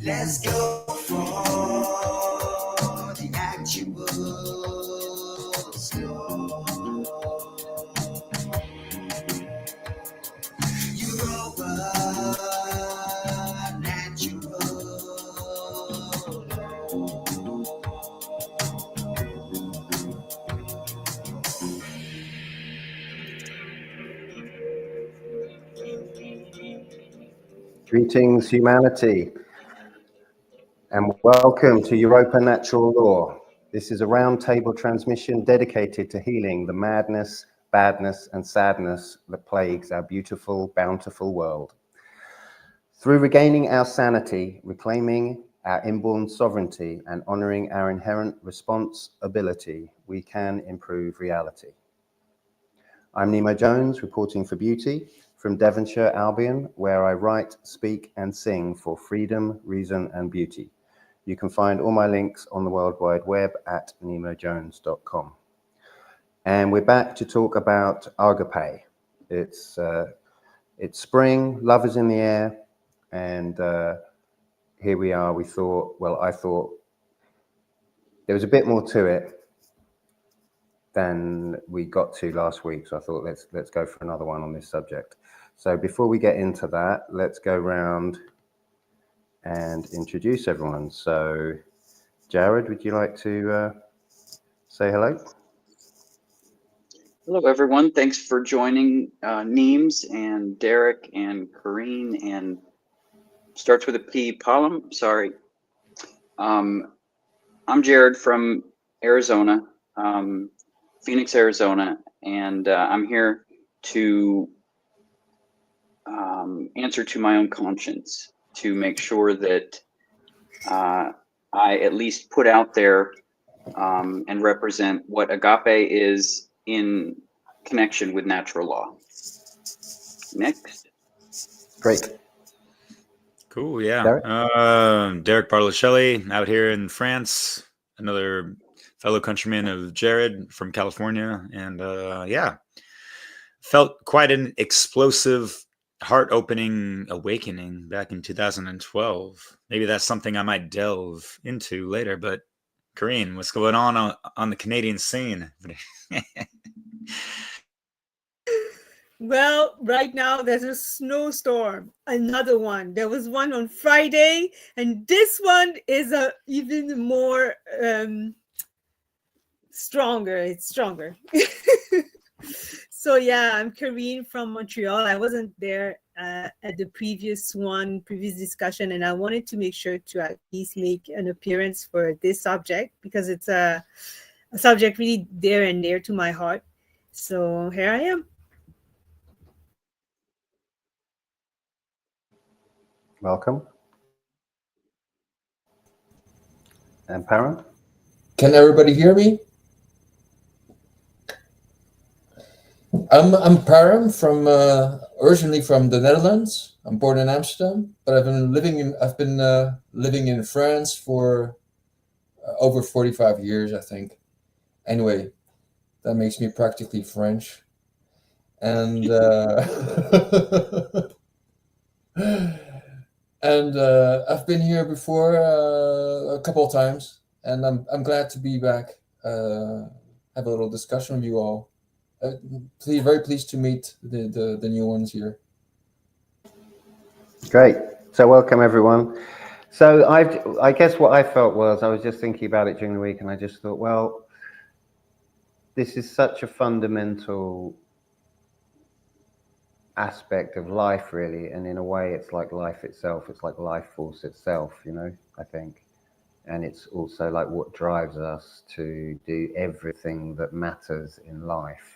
Let's go for the actual score. Europa Natural Law. Greetings, humanity, and welcome to Europa Natural Law. This is a roundtable transmission dedicated to healing the madness, badness, and sadness that plagues our beautiful, bountiful world. Through regaining our sanity, reclaiming our inborn sovereignty, and honoring our inherent responsibility, we can improve reality. I'm Nemo Jones, reporting for Beauty from Devonshire, Albion, where I write, speak, and sing for freedom, reason, and beauty. You can find all my links on the World Wide Web at nemojones.com. And we're back to talk about Agape. It's spring, love is in the air, and here we are. I thought there was a bit more to it than we got to last week, so I thought let's go for another one on this subject. So before we get into that, let's go round and introduce everyone. So Jared, would you like to say hello? Hello, everyone. Thanks for joining Neems and Derek and Kareen and starts with a P, Palm. Sorry. I'm Jared from Arizona, Phoenix, Arizona, and I'm here to answer to my own conscience, to make sure that I at least put out there and represent what Agape is in connection with natural law. Next. Great. Cool, yeah. Derek? Derek Barlocelli out here in France, another fellow countryman of Jared from California. And yeah, felt quite an explosive, heart-opening awakening back in 2012. Maybe that's something I might delve into later, but Kareen, what's going on the Canadian scene? Well, right now there's a snowstorm, another one. There was one on Friday, and this one is even more stronger. It's stronger. So yeah, I'm Kareen from Montreal. I wasn't there at the previous discussion, and I wanted to make sure to at least make an appearance for this subject because it's a subject really dear and near to my heart. So here I am. Welcome. And Param? Can everybody hear me? I'm Param from originally from the Netherlands. I'm born in Amsterdam, but I've been living in France for over 45 years, I think. Anyway, that makes me practically French, and and I've been here before a couple of times, and I'm glad to be back. Have a little discussion with you all. Very pleased to meet the new ones here. Great. So welcome everyone. So I guess what I felt was I was just thinking about it during the week, and I just thought, well, this is such a fundamental aspect of life, really, and in a way it's like life itself. It's like life force itself, you know, I think. And it's also like what drives us to do everything that matters in life.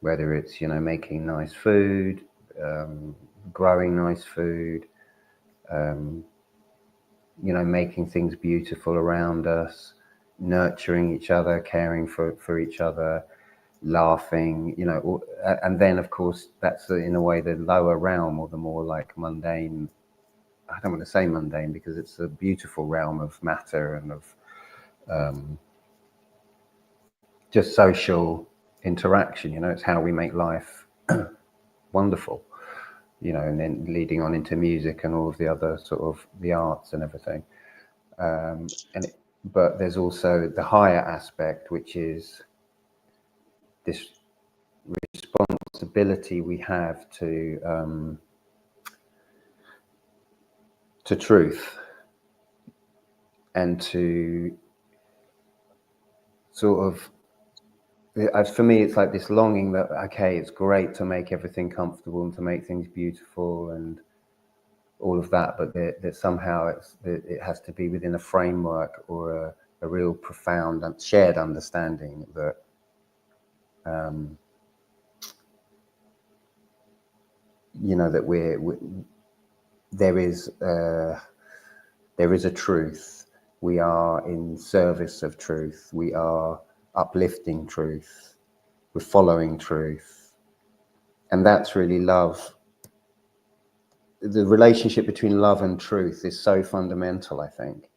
Whether it's, you know, making nice food, growing nice food, you know, making things beautiful around us, nurturing each other, caring for each other, laughing, you know, and then of course that's in a way the lower realm, or the more like mundane. I don't want to say mundane because it's a beautiful realm of matter and of just social interaction. You know, it's how we make life wonderful. you know, and then leading on into music and all of the other sort of the arts and everything. But there's also the higher aspect, which is this responsibility we have to truth, and to sort of, for me, it's like this longing that, okay, it's great to make everything comfortable and to make things beautiful and all of that, but that somehow it has to be within a framework or a real profound and shared understanding that you know, that there is a truth. We are in service of truth. We are uplifting truth. We're following truth. And that's really love. The relationship between love and truth is so fundamental, I think.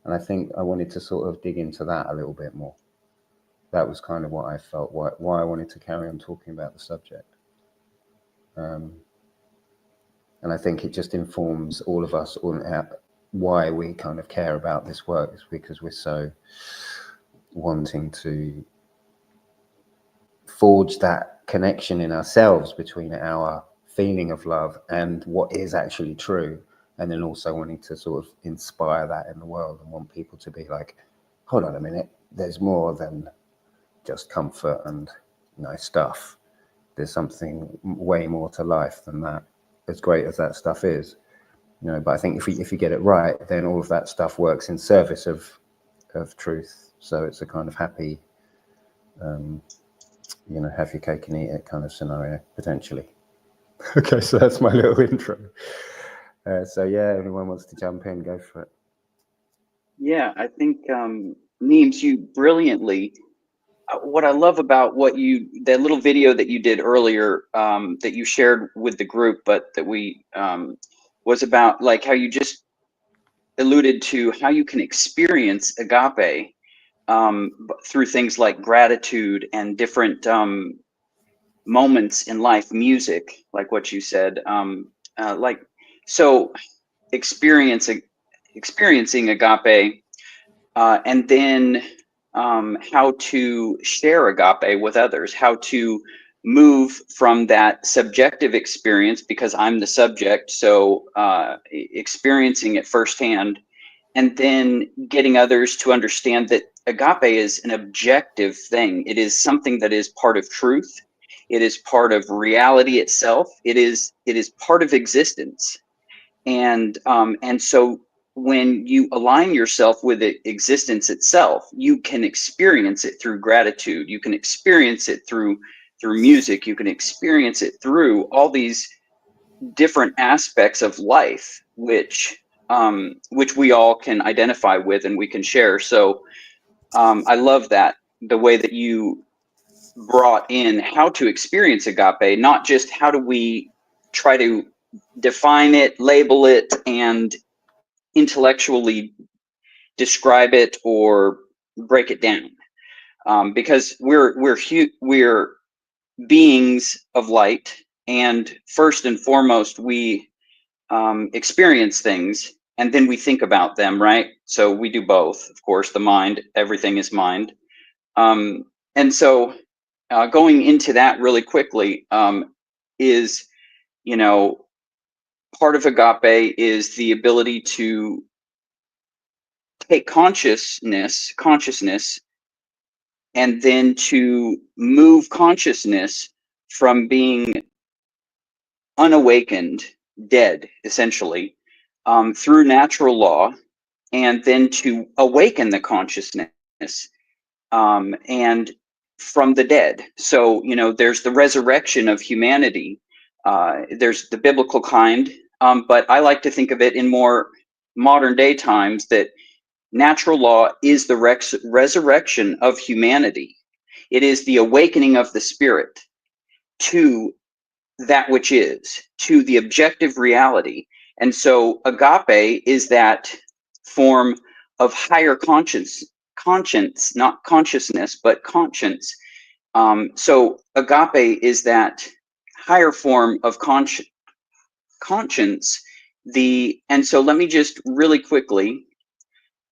And I think I wanted to sort of dig into that a little bit more. That was kind of what I felt, why I wanted to carry on talking about the subject. And I think it just informs all of us why we kind of care about this work, is because we're so wanting to forge that connection in ourselves between our feeling of love and what is actually true, and then also wanting to sort of inspire that in the world and want people to be like, hold on a minute, there's more than just comfort and nice stuff. There's something way more to life than that, as great as that stuff is. You know, but I think if you get it right, then all of that stuff works in service of truth. So it's a kind of happy, you know, have your cake and eat it kind of scenario, potentially. Okay, so that's my little intro. So yeah, anyone wants to jump in, go for it. Yeah, I think Neems, you brilliantly. What I love about that little video that you did earlier, that you shared with the group, but that we was about, like, how you just alluded to how you can experience agape through things like gratitude and different moments in life, music, like what you said, so experiencing agape, and then how to share agape with others, how to move from that subjective experience, because I'm the subject, so experiencing it firsthand, and then getting others to understand that agape is an objective thing. It is something that is part of truth. It is part of reality itself. It is part of existence. And so when you align yourself with existence itself, you can experience it through gratitude. You can experience it through music. You can experience it through all these different aspects of life, which we all can identify with and we can share. So I love that, the way that you brought in how to experience agape, not just how do we try to define it, label it, and intellectually describe it or break it down, because we're beings of light, and first and foremost we experience things and then we think about them, right? So we do both, of course. The mind, everything is mind, and so going into that really quickly, is, you know, part of agape is the ability to take consciousness, and then to move consciousness from being unawakened, dead, essentially, through natural law, and then to awaken the consciousness, and from the dead. So, you know, there's the resurrection of humanity. There's the biblical kind, but I like to think of it in more modern day times, that natural law is the resurrection of humanity. It is the awakening of the spirit to that which is, to the objective reality. And so agape is that form of higher conscience, not consciousness, but conscience. So agape is that higher form of conscience, and so let me just really quickly,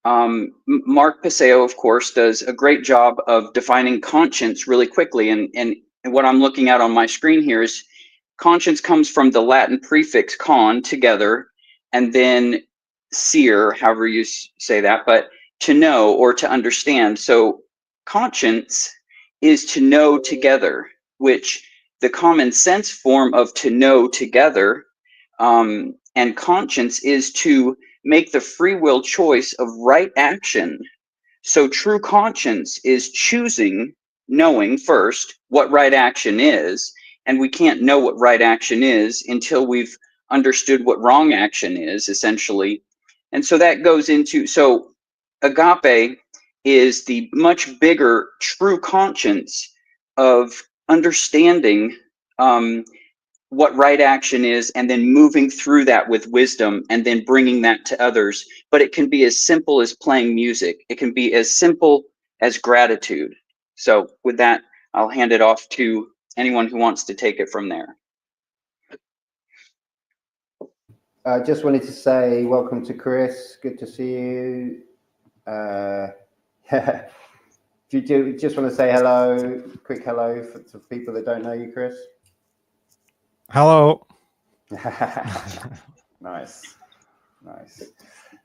Mark Passeo, of course, does a great job of defining conscience really quickly. And what I'm looking at on my screen here is conscience comes from the Latin prefix con, together, and then seer, however you say that, but to know or to understand. So conscience is to know together, which the common sense form of to know together, and conscience is to make the free will choice of right action. So true conscience is choosing, knowing first what right action is, and we can't know what right action is until we've understood what wrong action is, essentially. And so that goes into, so agape is the much bigger true conscience of understanding what right action is, and then moving through that with wisdom, and then bringing that to others. But it can be as simple as playing music. It can be as simple as gratitude. So with that, I'll hand it off to anyone who wants to take it from there. I just wanted to say welcome to KRIS. Good to see you. Do you just want to say hello, quick hello to people that don't know you, KRIS? Hello. Nice.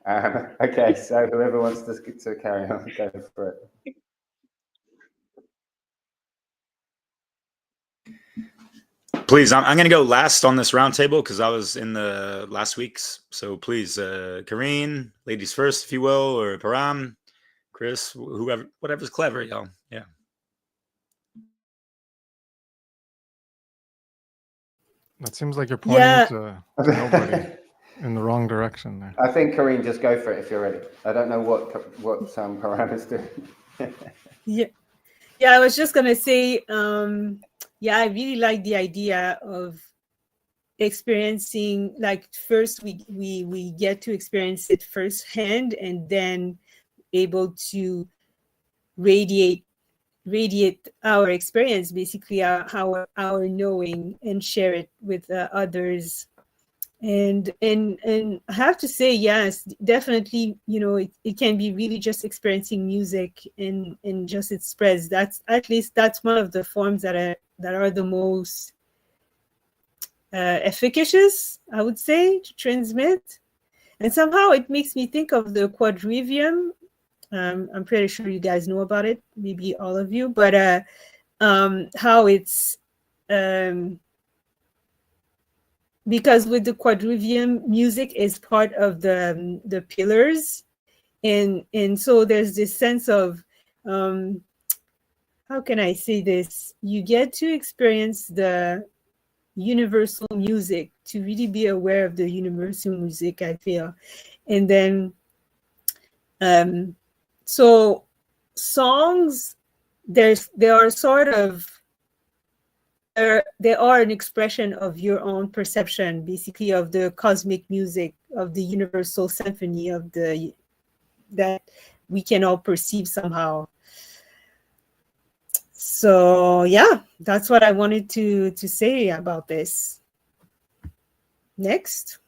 Okay, so whoever wants to carry on, go for it. Please, I'm going to go last on this roundtable because I was in the last week's. So please, Karine, ladies first, if you will, or Param, Chris, whoever, whatever's clever, y'all. Yeah. That seems like you're pointing to nobody in the wrong direction there. I think Karine, just go for it if you're ready. I don't know what Param is doing. Yeah, I was just gonna say, yeah, I really like the idea of experiencing, like, first we get to experience it firsthand, and then able to radiate our experience, basically our knowing, and share it with others. And I have to say, yes, definitely, it can be really just experiencing music and just express. That's, at least that's one of the forms that are the most efficacious, I would say, to transmit. And somehow it makes me think of the quadrivium. I'm pretty sure you guys know about it, maybe all of you, but how it's because with the quadrivium, music is part of the pillars, and so there's this sense of how can I say this? You get to experience the universal music, to really be aware of the universal music, I feel. And then so songs, they are sort of, they are an expression of your own perception, basically, of the cosmic music, of the universal symphony of that we can all perceive somehow. So yeah, that's what I wanted to say about this. Next.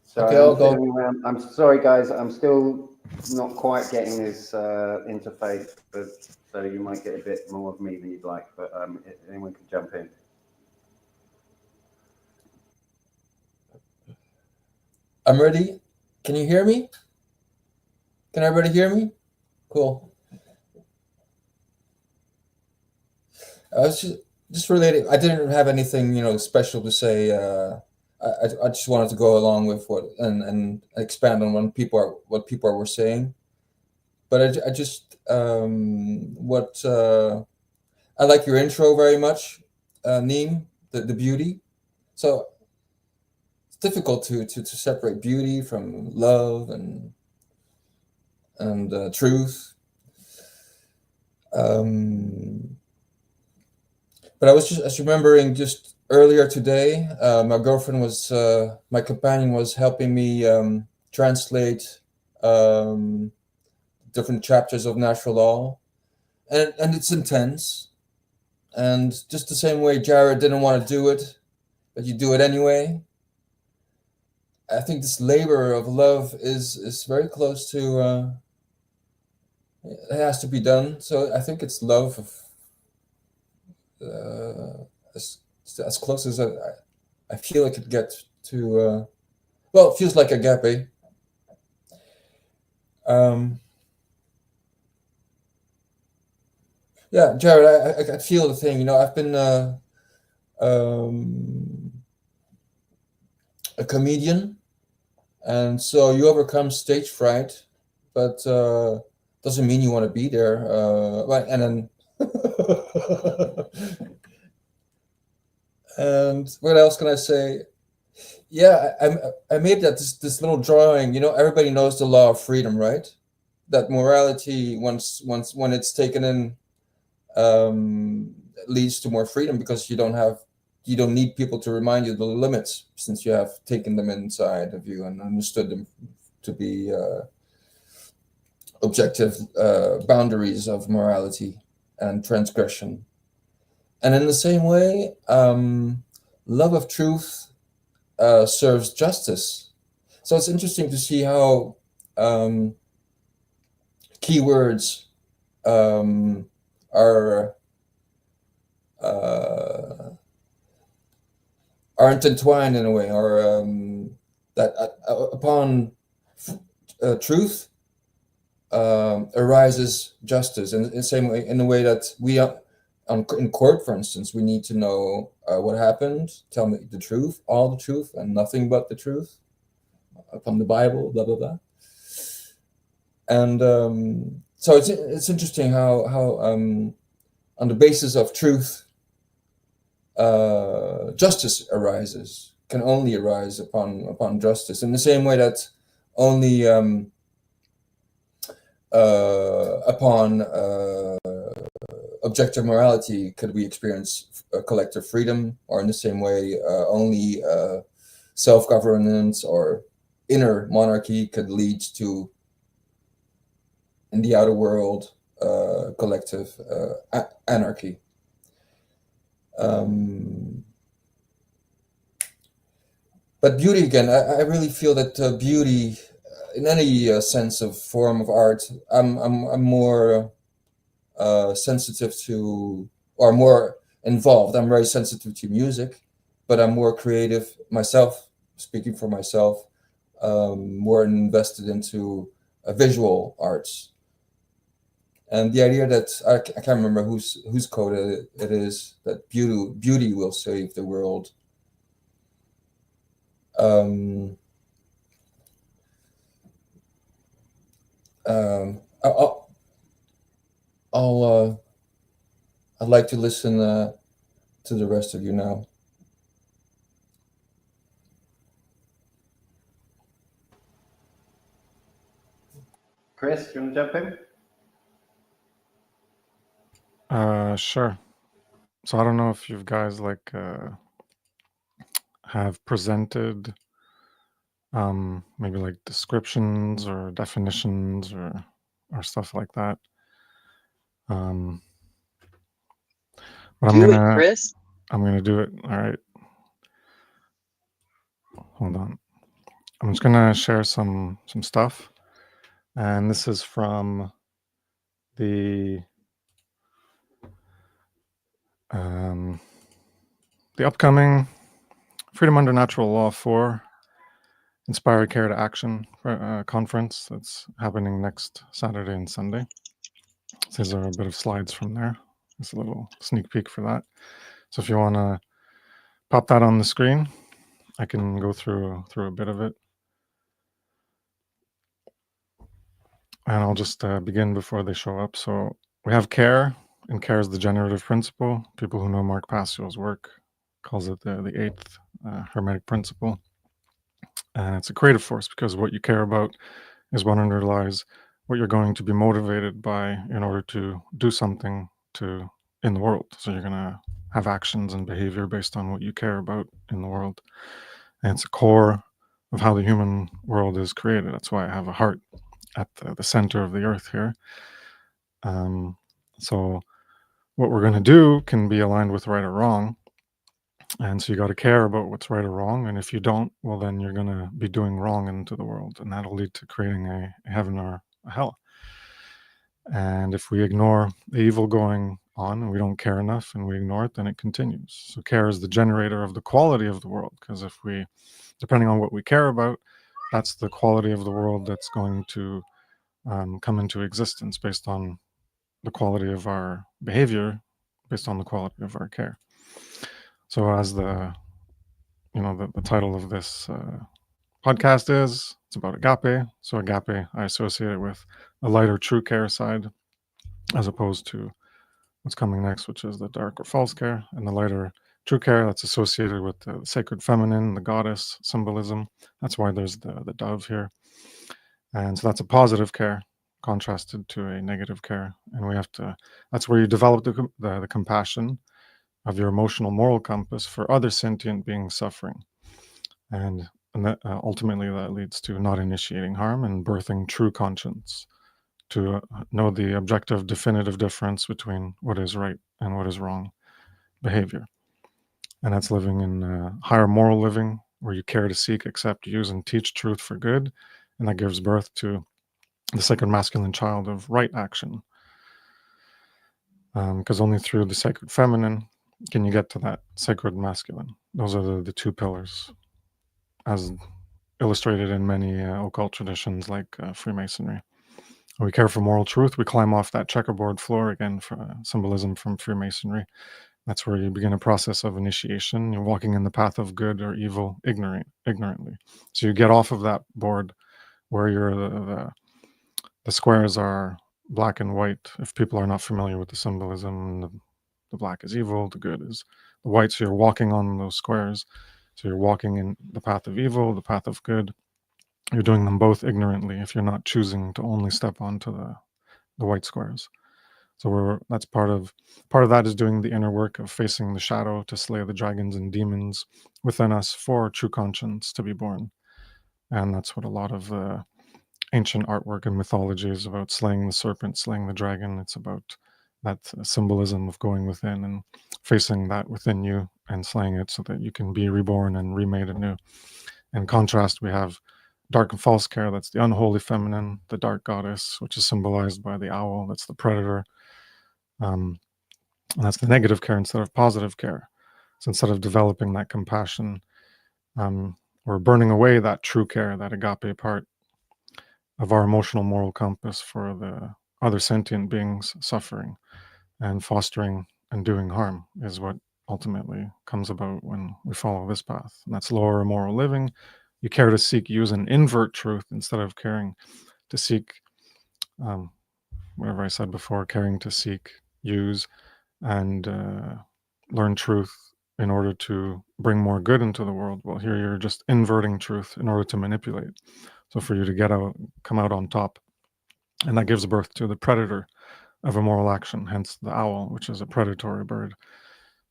Sorry, Okay, I'm sorry, guys. I'm still not quite getting this interface, so you might get a bit more of me than you'd like. But if anyone can jump in. I'm ready. Can you hear me? Can everybody hear me? Cool. I was just related. I didn't have anything, special to say. I just wanted to go along with what and expand on what people were saying. But I just I like your intro very much, Neem, the beauty. So it's difficult to separate beauty from love and truth. But I was just remembering just earlier today, my girlfriend was, my companion was helping me translate different chapters of natural law. and it's intense. And just the same way Jared didn't want to do it, but you do it anyway. I think this labor of love is very close to. It has to be done. So I think it's love of, as close as I feel I could get to. Well, it feels like Agape. Yeah, Jared, I feel the thing. You know, I've been a comedian, and so you overcome stage fright, but doesn't mean you want to be there. And then, and what else can I say? Yeah, I made this little drawing. You know, everybody knows the law of freedom, right? That morality, once when it's taken in, leads to more freedom, because you don't need people to remind you the limits, since you have taken them inside of you and understood them to be objective boundaries of morality and transgression. And in the same way, love of truth serves justice. So it's interesting to see how keywords aren't entwined in a way, or that upon truth arises justice. And in the same way, in the way that we in court, for instance, we need to know what happened. Tell me the truth, all the truth, and nothing but the truth upon the Bible, blah blah blah. And so it's interesting how on the basis of truth, justice arises, can only arise upon justice, in the same way that only upon objective morality could we experience collective freedom, or in the same way only self-governance or inner monarchy could lead to, in the outer world, collective anarchy. But beauty, again, I really feel that beauty, in any sense of form of art, I'm more sensitive to, or more involved. I'm very sensitive to music, but I'm more creative myself, speaking for myself, more invested into visual arts. And the idea that I can't remember whose quote it is, that beauty will save the world. I'd like to listen to the rest of you now. Chris, do you want to jump in? Sure. So I don't know if you guys have presented maybe like descriptions or definitions or stuff like that. But I'm gonna do it. All right. Hold on. I'm just gonna share some stuff, and this is from the upcoming Freedom Under Natural Law 4 Inspire Care to Action conference that's happening next Saturday and Sunday. These are a bit of slides from there. It's a little sneak peek for that. So if you want to pop that on the screen, I can go through a bit of it. And I'll just begin before they show up. So we have care, and care is the generative principle. People who know Mark Passio's work calls it the eighth hermetic principle. And it's a creative force, because what you care about is what underlies what you're going to be motivated by in order to do something in the world. So you're going to have actions and behavior based on what you care about in the world. And it's a core of how the human world is created. That's why I have a heart at the center of the earth here. And So what we're going to do can be aligned with right or wrong. And so you got to care about what's right or wrong. And if you don't, well, then you're going to be doing wrong into the world. And that'll lead to creating a heaven or a hell. And if we ignore the evil going on and we don't care enough and we ignore it, then it continues. So care is the generator of the quality of the world. Because if we, depending on what we care about, that's the quality of the world that's going to come into existence based on the quality of our behavior, based on the quality of our care. So as the title of this podcast is, it's about agape. So agape, I associate it with a lighter true care side, as opposed to what's coming next, which is the dark or false care, and the lighter true care that's associated with the sacred feminine, the goddess symbolism. That's why there's the dove here. And so that's a positive care contrasted to a negative care. And we have to, that's where you develop the compassion of your emotional moral compass for other sentient beings suffering. And that, ultimately that leads to not initiating harm and birthing true conscience, to know the objective definitive difference between what is right and what is wrong behavior. And that's living in higher moral living, where you care to seek, accept, use, and teach truth for good. And that gives birth to the sacred masculine child of right action. Because only through the sacred feminine can you get to that sacred masculine. Those are the two pillars, as illustrated in many occult traditions like Freemasonry. We care for moral truth. We climb off that checkerboard floor, again, for symbolism from Freemasonry. That's where you begin a process of initiation. You're walking in the path of good or evil ignorantly. So you get off of that board where you're the squares are black and white. If people are not familiar with the symbolism, the black is evil, the good is the white. So you're walking on those squares. So you're walking in the path of evil, the path of good. You're doing them both ignorantly if you're not choosing to only step onto the white squares. So that's part of that is doing the inner work of facing the shadow to slay the dragons and demons within us for true conscience to be born. And that's what a lot of ancient artwork and mythology is about: slaying the serpent, slaying the dragon. It's about that symbolism of going within and facing that within you and slaying it so that you can be reborn and remade anew. In contrast, we have dark and false care. That's the unholy feminine, the dark goddess, which is symbolized by the owl. That's the predator. And that's the negative care instead of positive care. So instead of developing that compassion, we're burning away that true care, that agape part of our emotional moral compass for the other sentient beings suffering, and fostering and doing harm is what ultimately comes about when we follow this path. And that's lower immoral living. You care to seek, use, and invert truth instead of caring to seek, whatever I said before, caring to seek, use, and learn truth in order to bring more good into the world. Well, here you're just inverting truth in order to manipulate. So for you to come out on top. And that gives birth to the predator of immoral action, hence the owl, which is a predatory bird.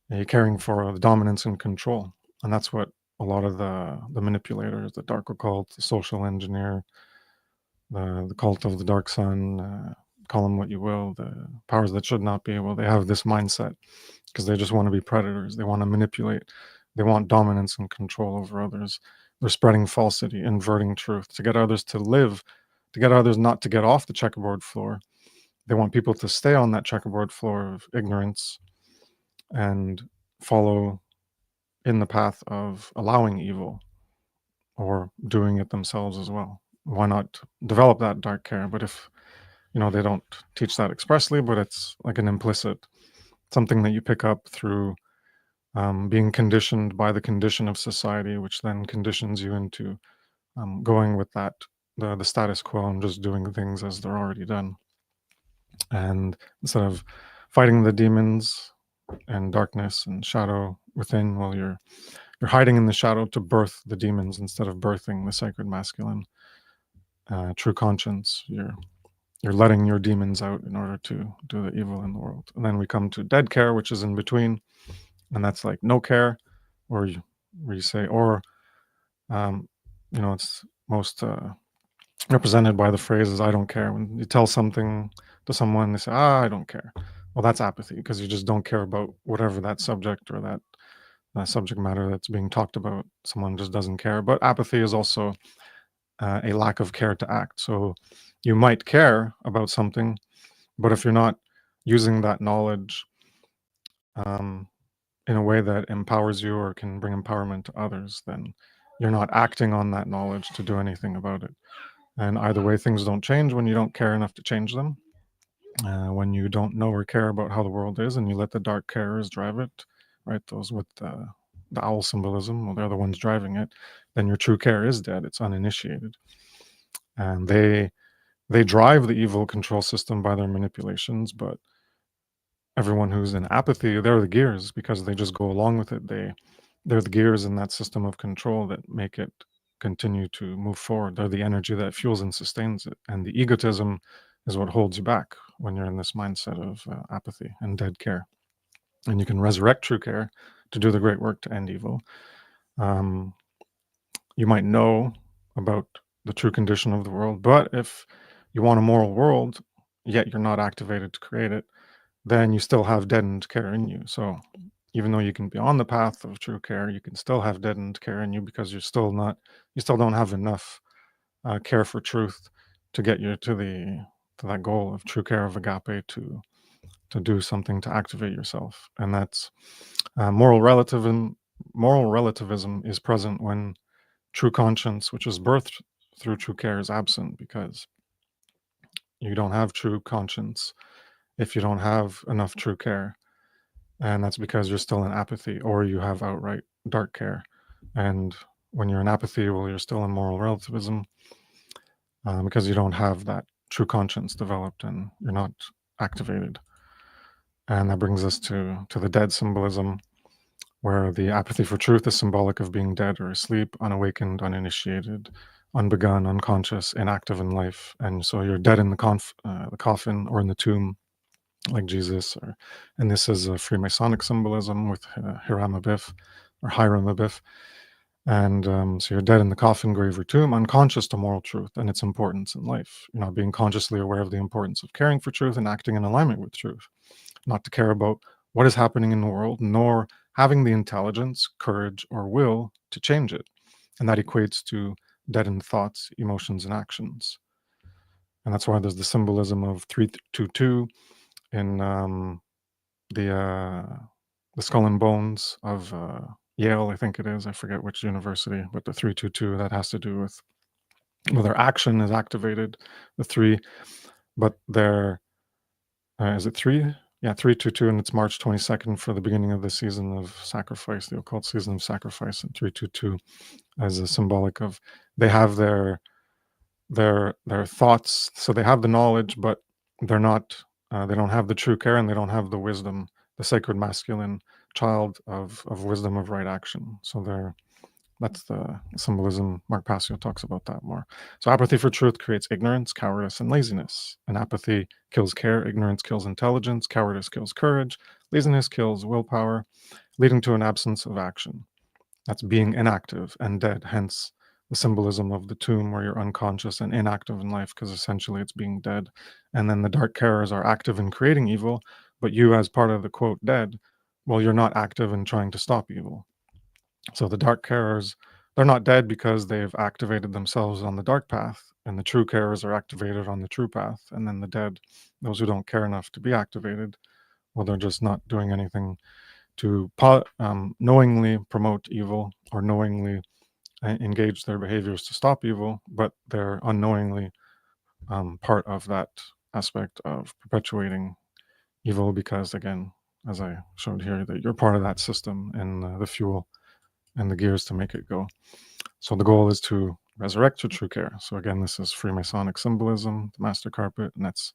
And you're caring for the dominance and control. And that's what a lot of the manipulators, the dark occult, the social engineer, the cult of the dark sun, call them what you will, the powers that should not be, well, they have this mindset because they just want to be predators. They want to manipulate. They want dominance and control over others. They're spreading falsity, inverting truth to get others to live, to get others not to get off the checkerboard floor. They want people to stay on that checkerboard floor of ignorance and follow in the path of allowing evil or doing it themselves as well. Why not develop that dark care? But if, they don't teach that expressly, but it's like an implicit, something that you pick up through being conditioned by the condition of society, which then conditions you into going with that, the status quo, and just doing things as they're already done. And instead of fighting the demons and darkness and shadow within, well, you're hiding in the shadow to birth the demons instead of birthing the sacred masculine. True conscience, you're letting your demons out in order to do the evil in the world. And then we come to dead care, which is in between, and that's like no care, where you say, or it's most represented by the phrases "I don't care." When you tell something to someone, they say, "Ah, I don't care." Well, that's apathy, because you just don't care about whatever that subject or that subject matter that's being talked about. Someone just doesn't care. But apathy is also a lack of care to act. So you might care about something, but if you're not using that knowledge in a way that empowers you or can bring empowerment to others, then you're not acting on that knowledge to do anything about it. And either way, things don't change when you don't care enough to change them. When you don't know or care about how the world is and you let the dark carers drive it, right? Those with the owl symbolism, well, they're the ones driving it, then your true care is dead. It's uninitiated. And they drive the evil control system by their manipulations, but everyone who's in apathy, they're the gears, because they just go along with it. They're the gears in that system of control that make it continue to move forward. They're the energy that fuels and sustains it. And the egotism is what holds you back when you're in this mindset of apathy and dead care. And you can resurrect true care to do the great work to end evil. You might know about the true condition of the world, but if you want a moral world, yet you're not activated to create it, then you still have deadened care in you. So even though you can be on the path of true care, you can still have deadened care in you, because you still don't have enough care for truth to get you to that goal of true care of agape, to do something to activate yourself. And that's moral relativism. Moral relativism is present when true conscience, which is birthed through true care, is absent, because you don't have true conscience if you don't have enough true care. And that's because you're still in apathy, or you have outright dark care. And when you're in apathy, well, you're still in moral relativism, because you don't have that true conscience developed and you're not activated. And that brings us to the dead symbolism, where the apathy for truth is symbolic of being dead or asleep, unawakened, uninitiated, unbegun, unconscious, inactive in life. And so you're dead in the coffin or in the tomb, like Jesus. And this is a Freemasonic symbolism with Hiram Abiff, or Hiram Abiff. And so you're dead in the coffin, grave, or tomb, unconscious to moral truth and its importance in life. You're not being consciously aware of the importance of caring for truth and acting in alignment with truth. Not to care about what is happening in the world, nor having the intelligence, courage, or will to change it. And that equates to deadened thoughts, emotions, and actions. And that's why there's the symbolism of 322 in the Skull and Bones of Yale, I think it is. I forget which university, but the 322, that has to do with whether action is activated, the 3, but their, is it 3? Yeah, 322, and it's March 22nd for the beginning of the season of sacrifice, the occult season of sacrifice, and 322 as a symbolic of, they have their thoughts, so they have the knowledge, but they're not, they don't have the true care, and they don't have the wisdom, the sacred masculine child of wisdom of right action. So that's the symbolism. Mark Passio talks about that more. So apathy for truth creates ignorance, cowardice, and laziness. And apathy kills care, ignorance kills intelligence, cowardice kills courage, laziness kills willpower, leading to an absence of action. That's being inactive and dead, hence the symbolism of the tomb, where you're unconscious and inactive in life, because essentially it's being dead. And then the dark carers are active in creating evil, but you, as part of the quote dead, well, you're not active in trying to stop evil. So the dark carers, they're not dead because they've activated themselves on the dark path, and the true carers are activated on the true path. And then the dead, those who don't care enough to be activated, well, they're just not doing anything to knowingly promote evil or knowingly engage their behaviors to stop evil, but they're unknowingly part of that aspect of perpetuating evil, because, again, as I showed here, that you're part of that system and the fuel and the gears to make it go. So the goal is to resurrect your true care. So again, this is Freemasonic symbolism, the master carpet, and that's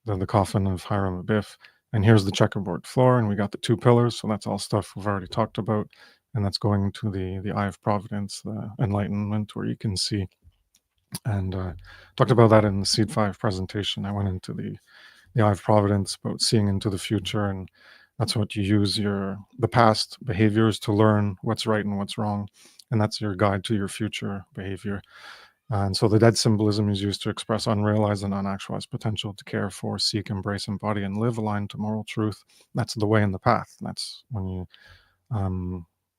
the coffin of Hiram Abiff. And here's the checkerboard floor, and we got the 2 pillars. So that's all stuff we've already talked about. And that's going to the Eye of Providence, the enlightenment, where you can see. And talked about that in the Seed 5 presentation. I went into the Eye of Providence about seeing into the future, and that's what you use the past behaviors to learn what's right and what's wrong, and that's your guide to your future behavior. And so the dead symbolism is used to express unrealized and unactualized potential to care for, seek, embrace, embody, and live aligned to moral truth. That's the way and the path. That's when you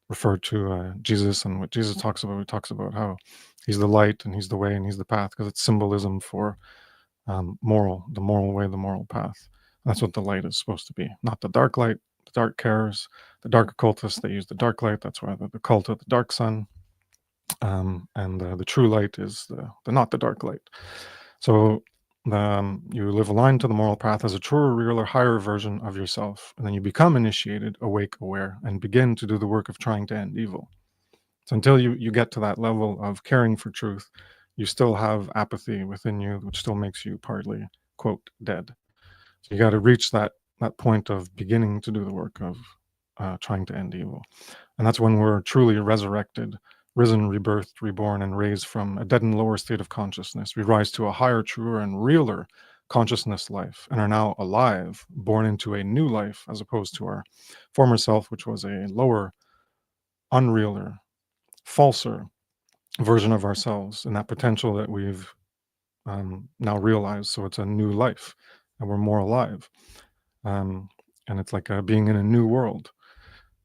refer to Jesus and what Jesus talks about. He talks about how he's the light and he's the way and he's the path, because it's symbolism for the moral way, the moral path. That's what the light is supposed to be, not the dark light, the dark carers, the dark occultists. They use the dark light. That's why the cult of the dark sun. And the true light is the not the dark light. So you live aligned to the moral path as a truer, realer, higher version of yourself, and then you become initiated, awake, aware, and begin to do the work of trying to end evil. So until you get to that level of caring for truth, you still have apathy within you, which still makes you partly, quote, dead. So you got to reach that point of beginning to do the work of trying to end evil. And that's when we're truly resurrected, risen, rebirthed, reborn, and raised from a dead and lower state of consciousness. We rise to a higher, truer, and realer consciousness life and are now alive, born into a new life, as opposed to our former self, which was a lower, unrealer, falser version of ourselves, and that potential that we've now realized. So it's a new life, and we're more alive. And it's like being in a new world.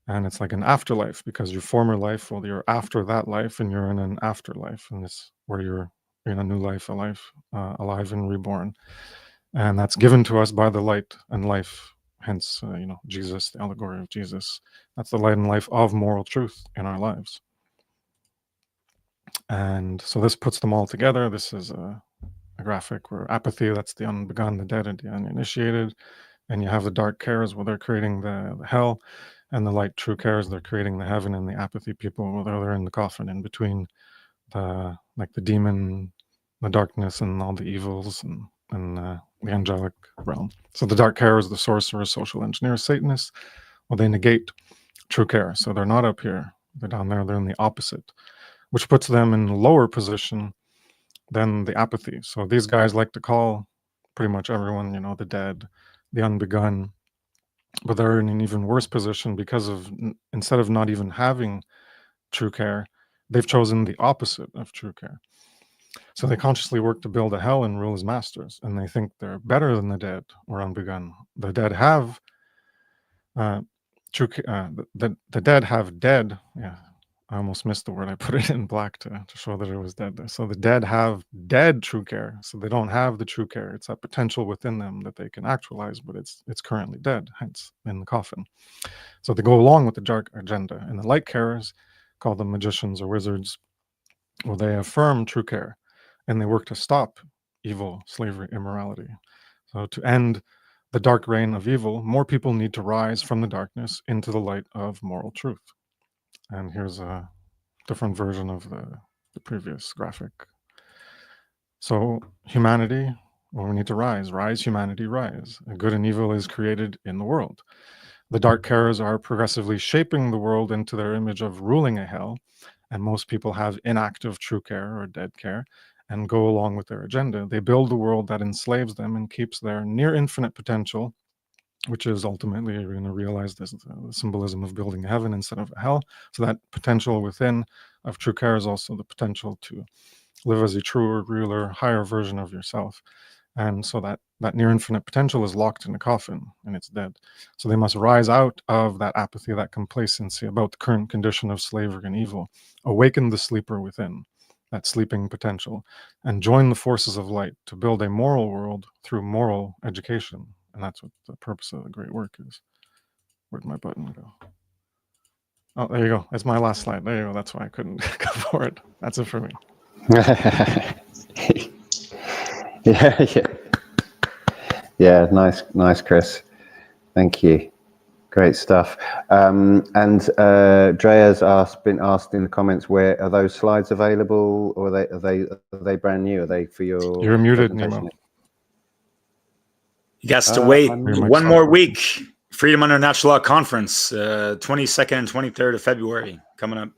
And it's like an afterlife, because your former life, well, you're after that life, and you're in an afterlife, and it's where you're in a new life, alive and reborn. And that's given to us by the light and life. Hence, Jesus, the allegory of Jesus. That's the light and life of moral truth in our lives. And so this puts them all together. This is a graphic where apathy, that's the unbegun, the dead, and the uninitiated. And you have the dark cares, where they're creating the hell, and the light true cares, they're creating the heaven, and the apathy people, well, they're in the coffin in between the demon, the darkness, and all the evils, and the angelic realm. So the dark cares, the sorcerers, social engineers, Satanists, well, they negate true care. So they're not up here, they're down there, they're in the opposite, which puts them in a lower position than the apathy. So these guys like to call pretty much everyone, the dead, the unbegun, but they're in an even worse position because of, instead of not even having true care, they've chosen the opposite of true care. So they consciously work to build a hell and rule as masters, and they think they're better than the dead or unbegun. The dead have the dead have dead. Yeah, I almost missed the word. I put it in black to show that it was dead there. So the dead have dead true care. So they don't have the true care. It's that potential within them that they can actualize, but it's currently dead, hence in the coffin. So they go along with the dark agenda. And the light carers, call them magicians or wizards, well, they affirm true care, and they work to stop evil, slavery, immorality. So to end the dark reign of evil, more people need to rise from the darkness into the light of moral truth. And here's a different version of the previous graphic. So humanity, well, we need to rise. Rise, humanity, rise. Good and evil is created in the world. The dark carers are progressively shaping the world into their image of ruling a hell, and most people have inactive true care or dead care and go along with their agenda. They build a world that enslaves them and keeps their near infinite potential, which is ultimately, you're going to realize this the symbolism of building a heaven instead of a hell. So that potential within of true care is also the potential to live as a truer, realer, higher version of yourself. And so that near infinite potential is locked in a coffin, and it's dead. So they must rise out of that apathy, that complacency about the current condition of slavery and evil, awaken the sleeper within, that sleeping potential, and join the forces of light to build a moral world through moral education. And that's what the purpose of the great work is. Where'd my button go? Oh, there you go. It's my last slide. There you go. That's why I couldn't go for it. That's it for me. Yeah, nice, Chris. Thank you. Great stuff. And Drea's been asked in the comments, where are those slides available, or are they brand new? Are they for your? You're muted, Nemo. You got to wait I'm one more week. Freedom Under Natural Law Conference, 22nd and 23rd of February coming up.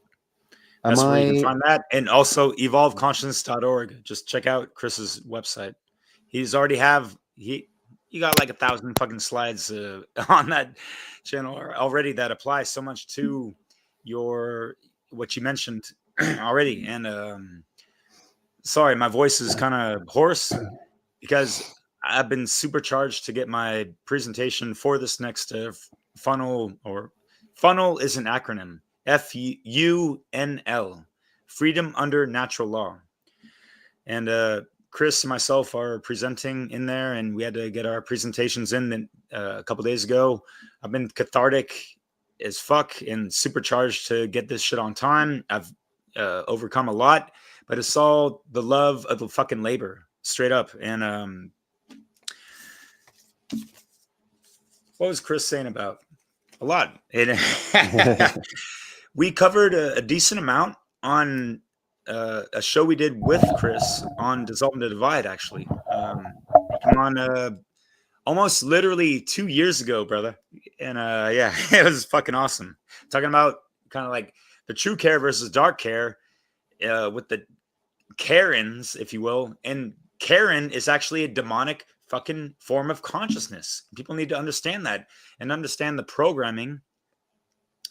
That's where you can find that. And also evolveconsciousness.org. Just check out Chris's website. He's already you got like 1,000 fucking slides on that channel already that apply so much to what you mentioned already. And sorry, my voice is kind of hoarse because I've been supercharged to get my presentation for this next funnel, or funnel is an acronym, FUNL, Freedom Under Natural Law. And KRIS and myself are presenting in there, and we had to get our presentations in a couple days ago. I've been cathartic as fuck and supercharged to get this shit on time. I've overcome a lot, but it's all the love of the fucking labor, straight up. And what was KRIS saying about? A lot. We covered a decent amount on a show we did with KRIS on Dissolving the Divide, actually. Come on, almost literally 2 years ago, brother. And yeah, it was fucking awesome. Talking about kind of like the true care versus dark care with the Karens, if you will. And Karen is actually a demonic fucking form of consciousness. People need to understand that and understand the programming.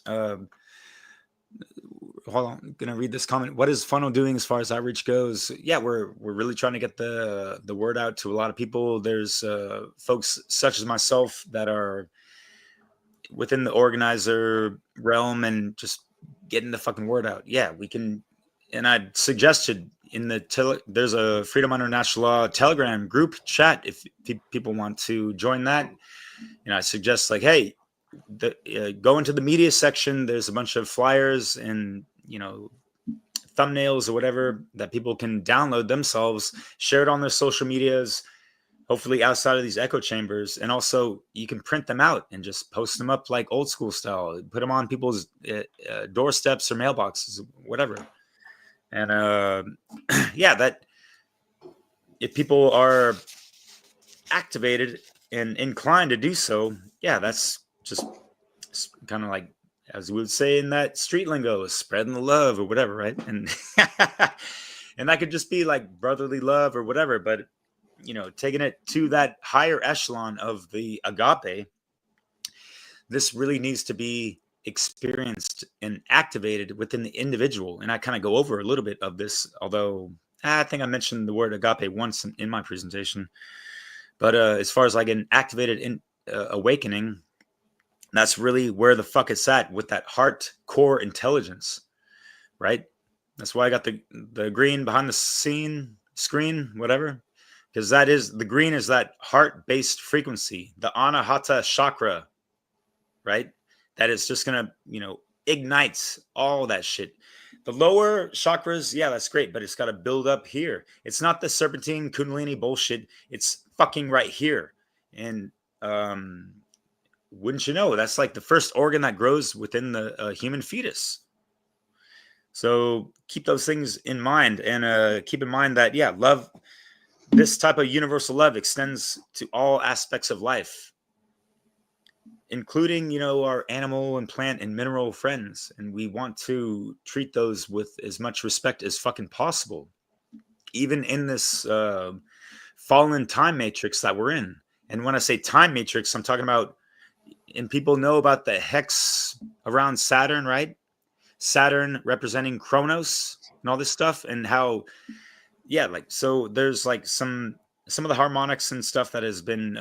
Hold on, I'm gonna read this comment. What is Funnel doing as far as outreach goes? Yeah, we're really trying to get the word out to a lot of people. There's folks such as myself that are within the organizer realm and just getting the fucking word out. Yeah, we can. And I suggested in the there's a Freedom Under Natural Law Telegram group chat if people want to join that. You know, I suggest like, hey, go into the media section. There's a bunch of flyers and, you know, thumbnails or whatever that people can download themselves, share it on their social medias, hopefully outside of these echo chambers. And also you can print them out and just post them up like old school style, put them on people's doorsteps or mailboxes, whatever. And yeah, that if people are activated and inclined to do so, yeah, that's just kind of like, as we would say in that street lingo, spreading the love or whatever, right? And and that could just be like brotherly love or whatever, but you know, taking it to that higher echelon of the agape, this really needs to be experienced and activated within the individual. And I kind of go over a little bit of this, although I think I mentioned the word agape once in my presentation. But as far as like an activated in awakening, that's really where the fuck it's at, with that heart core intelligence, right? That's why I got the green behind the screen, whatever, because that is, the green is that heart-based frequency, the Anahata chakra, right? That is just gonna, you know, ignites all that shit. The lower chakras, yeah, that's great, but it's got to build up here. It's not the serpentine kundalini bullshit. It's fucking right here. And wouldn't you know, that's like the first organ that grows within the human fetus. So keep those things in mind, and keep in mind that, yeah, love, this type of universal love extends to all aspects of life, including, you know, our animal and plant and mineral friends. And we want to treat those with as much respect as fucking possible, even in this fallen time matrix that we're in. And when I say time matrix, I'm talking about, and people know about the hex around Saturn, right? Saturn representing Kronos and all this stuff, and how, yeah, like, so there's like some of the harmonics and stuff that has been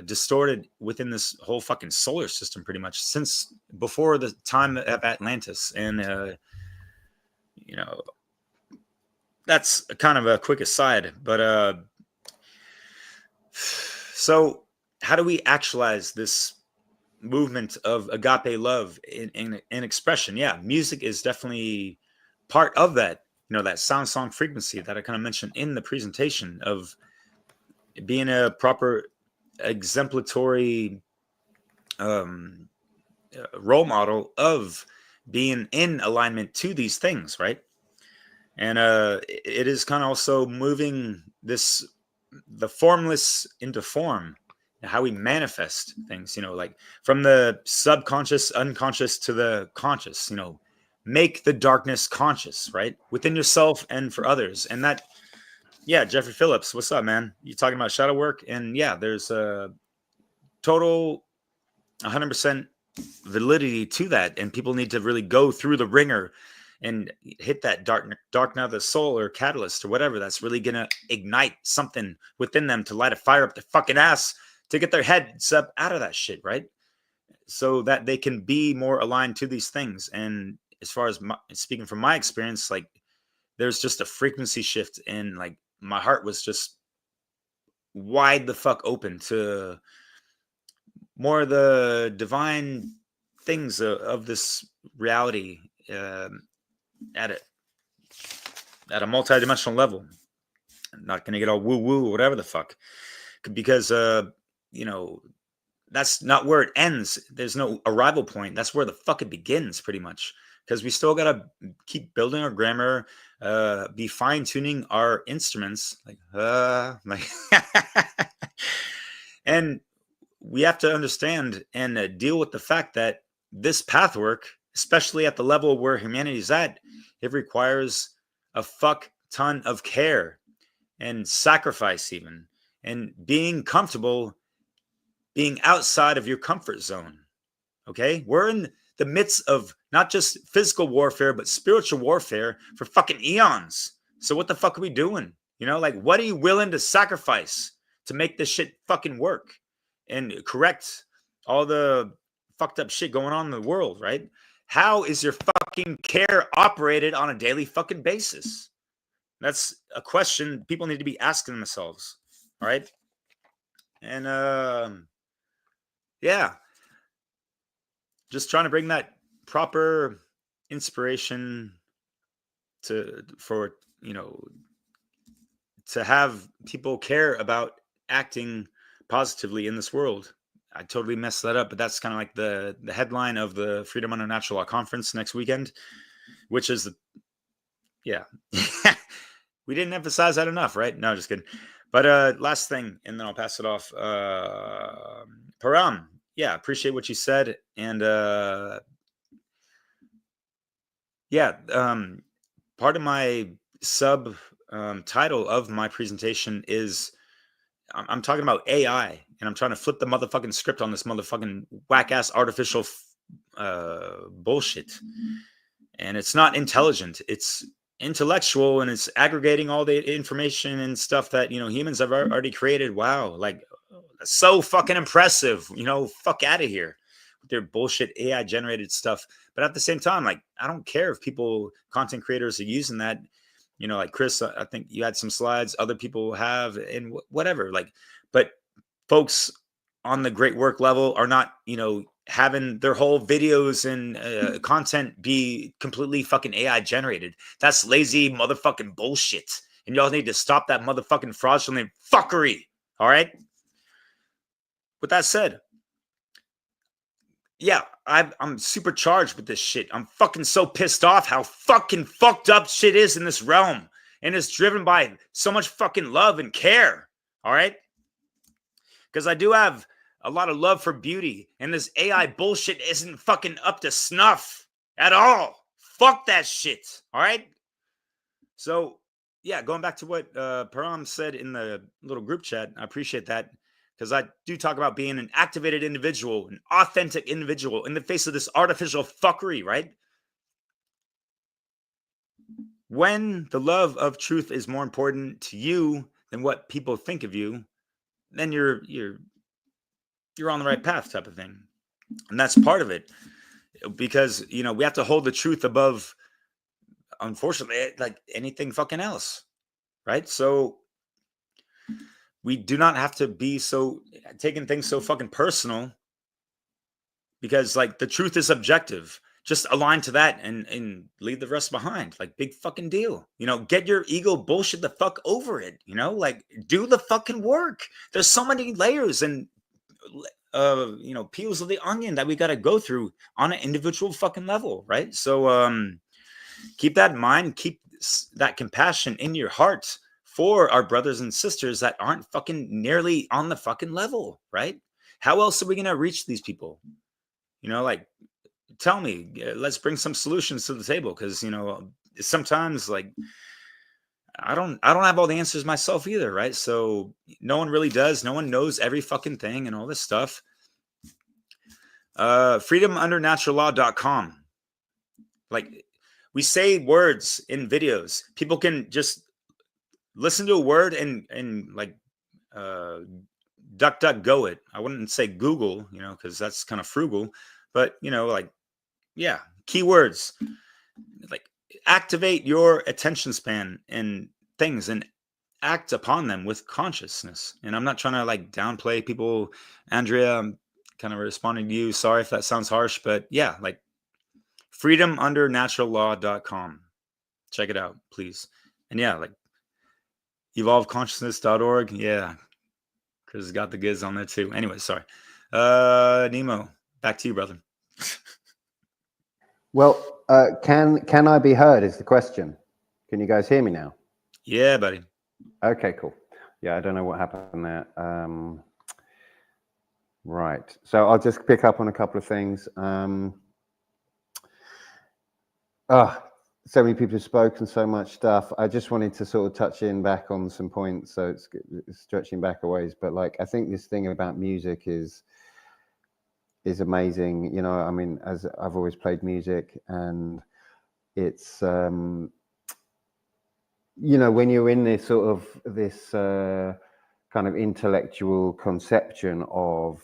distorted within this whole fucking solar system pretty much since before the time of Atlantis. And you know, that's kind of a quick aside, but so how do we actualize this movement of agape love in expression? Yeah, music is definitely part of that, you know, that sound song frequency that I kind of mentioned in the presentation, of being a proper exemplary role model of being in alignment to these things, right? And it is kind of also moving the formless into form, how we manifest things, you know, like from the subconscious, unconscious to the conscious, you know, make the darkness conscious, right? Within yourself and for others. And that, yeah, Jeffrey Phillips, what's up, man? You talking about shadow work? And yeah, there's a total 100% validity to that. And people need to really go through the ringer and hit that dark night of the soul or catalyst or whatever that's really gonna ignite something within them to light a fire up their fucking ass to get their heads up out of that shit, right? So that they can be more aligned to these things. And as far as speaking from my experience, like there's just a frequency shift, and like my heart was just wide the fuck open to more of the divine things of this reality at a multidimensional level. I'm not going to get all woo woo, whatever the fuck, because you know, that's not where it ends. There's no arrival point. That's where the fuck it begins, pretty much. Because we still got to keep building our grammar, be fine tuning our instruments, and we have to understand and deal with the fact that this path work, especially at the level where humanity's at, it requires a fuck ton of care and sacrifice, even, and being comfortable being outside of your comfort zone. Okay, we're in the midst of not just physical warfare, but spiritual warfare for fucking eons. So what the fuck are we doing? You know, like, what are you willing to sacrifice to make this shit fucking work and correct all the fucked up shit going on in the world, right? How is your fucking care operated on a daily fucking basis? That's a question people need to be asking themselves. All right. And yeah, just trying to bring that proper inspiration for, you know, to have people care about acting positively in this world. I totally messed that up, but that's kind of like the headline of the Freedom Under Natural Law conference next weekend, which is yeah. We didn't emphasize that enough, right? No, just kidding. But last thing, and then I'll pass it off. Param, yeah, appreciate what you said. And yeah, part of my sub title of my presentation is I'm talking about AI, and I'm trying to flip the motherfucking script on this motherfucking whack-ass artificial bullshit. And it's not intelligent. It's intellectual, and it's aggregating all the information and stuff that, you know, humans have already created. Wow, like, so fucking impressive. You know, fuck out of here with their bullshit AI generated stuff. But at the same time, like, I don't care if people, content creators, are using that. You know, like KRIS, I think you had some slides, other people have, and whatever. Like, but folks on the great work level are not, you know, having their whole videos and content be completely fucking AI generated. That's lazy motherfucking bullshit. And y'all need to stop that motherfucking fraudulent fuckery. All right. With that said, yeah, I'm supercharged with this shit. I'm fucking so pissed off how fucking fucked up shit is in this realm. And it's driven by so much fucking love and care. All right. Because I do have a lot of love for beauty. And this AI bullshit isn't fucking up to snuff at all. Fuck that shit. All right. So, yeah, going back to what Param said in the little group chat, I appreciate that. Because I do talk about being an activated individual, an authentic individual in the face of this artificial fuckery, right? When the love of truth is more important to you than what people think of you, then you're on the right path, type of thing. And that's part of it. Because, you know, we have to hold the truth above, unfortunately, like anything fucking else, right? So we do not have to be so taking things so fucking personal, because like the truth is objective. Just align to that and leave the rest behind. Like, big fucking deal. You know, get your ego bullshit the fuck over it. You know, like, do the fucking work. There's so many layers and you know, peels of the onion that we got to go through on an individual fucking level, right? So keep that in mind. Keep that compassion in your heart for our brothers and sisters that aren't fucking nearly on the fucking level, right? How else are we going to reach these people? You know, like, tell me, let's bring some solutions to the table. Cause, you know, sometimes, like, I don't have all the answers myself either. Right. So no one really does. No one knows every fucking thing and all this stuff. freedomundernaturalllaw.com. Like, We say words in videos. People can just listen to a word and like duck go it. I wouldn't say Google, you know, because that's kind of frugal, but you know, like, yeah, keywords, like activate your attention span and things and act upon them with consciousness. And I'm not trying to like downplay people. Andrea, I'm kind of responding to you. Sorry if that sounds harsh, but yeah, like freedomundernaturalllaw.com. Check it out, please. And yeah, like evolveconsciousness.org. Yeah, Chris has got the goods on there too. Anyway, sorry. Nemo, back to you, brother. Well, can I be heard is the question. Can you guys hear me now? Yeah, buddy. Okay, cool. Yeah, I don't know what happened there. Right. So I'll just pick up on a couple of things. So many people have spoken so much stuff. I just wanted to sort of touch in back on some points. So it's stretching back a ways, but like, I think this thing about music is amazing. You know, I mean, as I've always played music, and it's, you know, when you're in this sort of this kind of intellectual conception of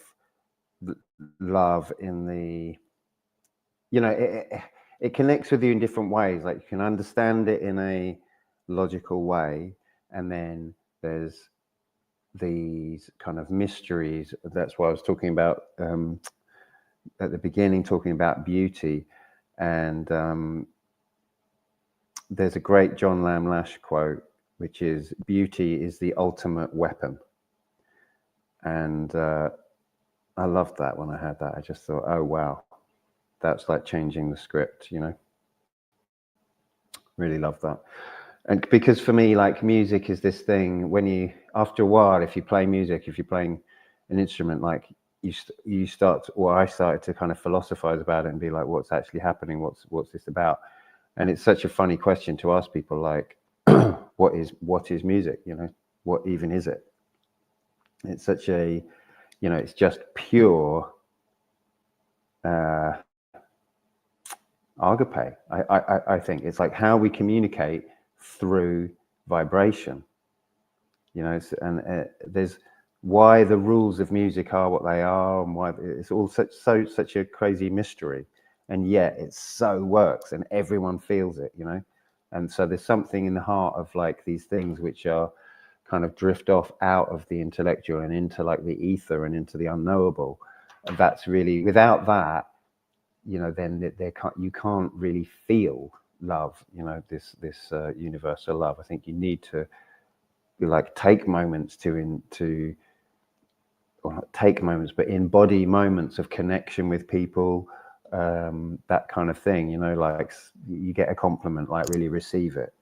love in the, you know, it connects with you in different ways. Like you can understand it in a logical way, and then there's these kind of mysteries. That's why I was talking about at the beginning, talking about beauty. And there's a great John Lamb Lash quote, which is, beauty is the ultimate weapon. And I loved that when I heard that. I just thought, oh, wow, that's like changing the script, you know? Really love that. And because for me, like, music is this thing, when you, after a while, if you play music, if you're playing an instrument, like you start, or I started to kind of philosophize about it and be like, what's actually happening? What's this about? And it's such a funny question to ask people, like, what is music? You know, what even is it? It's such a, you know, it's just pure Agape. I think it's like how we communicate through vibration, you know. And there's why the rules of music are what they are, and why it's all such a crazy mystery, and yet it so works, and everyone feels it, you know. And so there's something in the heart of like these things which are kind of drift off out of the intellectual and into like the ether and into the unknowable. And that's really, without that, you know, then you can't really feel love, you know, this universal love. I think you need to like take moments or not take moments, but embody moments of connection with people, that kind of thing, you know. Like you get a compliment, like really receive it,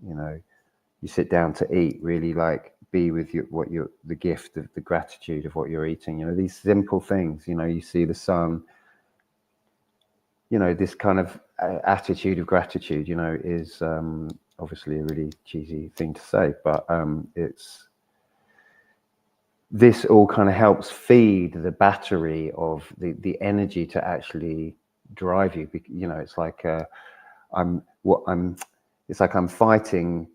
you know. You sit down to eat, really like be with the gift of the gratitude of what you're eating, you know, these simple things, you know. You see the sun, you know, this kind of attitude of gratitude, you know, is obviously a really cheesy thing to say, but this all kind of helps feed the battery of the energy to actually drive you. You know, it's like it's like I'm fighting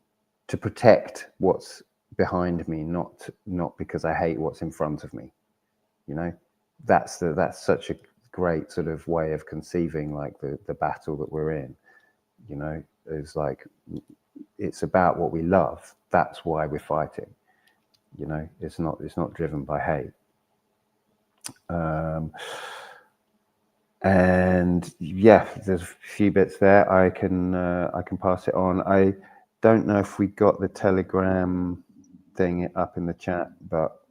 to protect what's behind me, not because I hate what's in front of me. You know, that's such a great sort of way of conceiving like the battle that we're in. You know, it's like it's about what we love. That's why we're fighting. You know, it's not driven by hate. And yeah, there's a few bits there. I can pass it on. I don't know if we got the Telegram thing up in the chat, but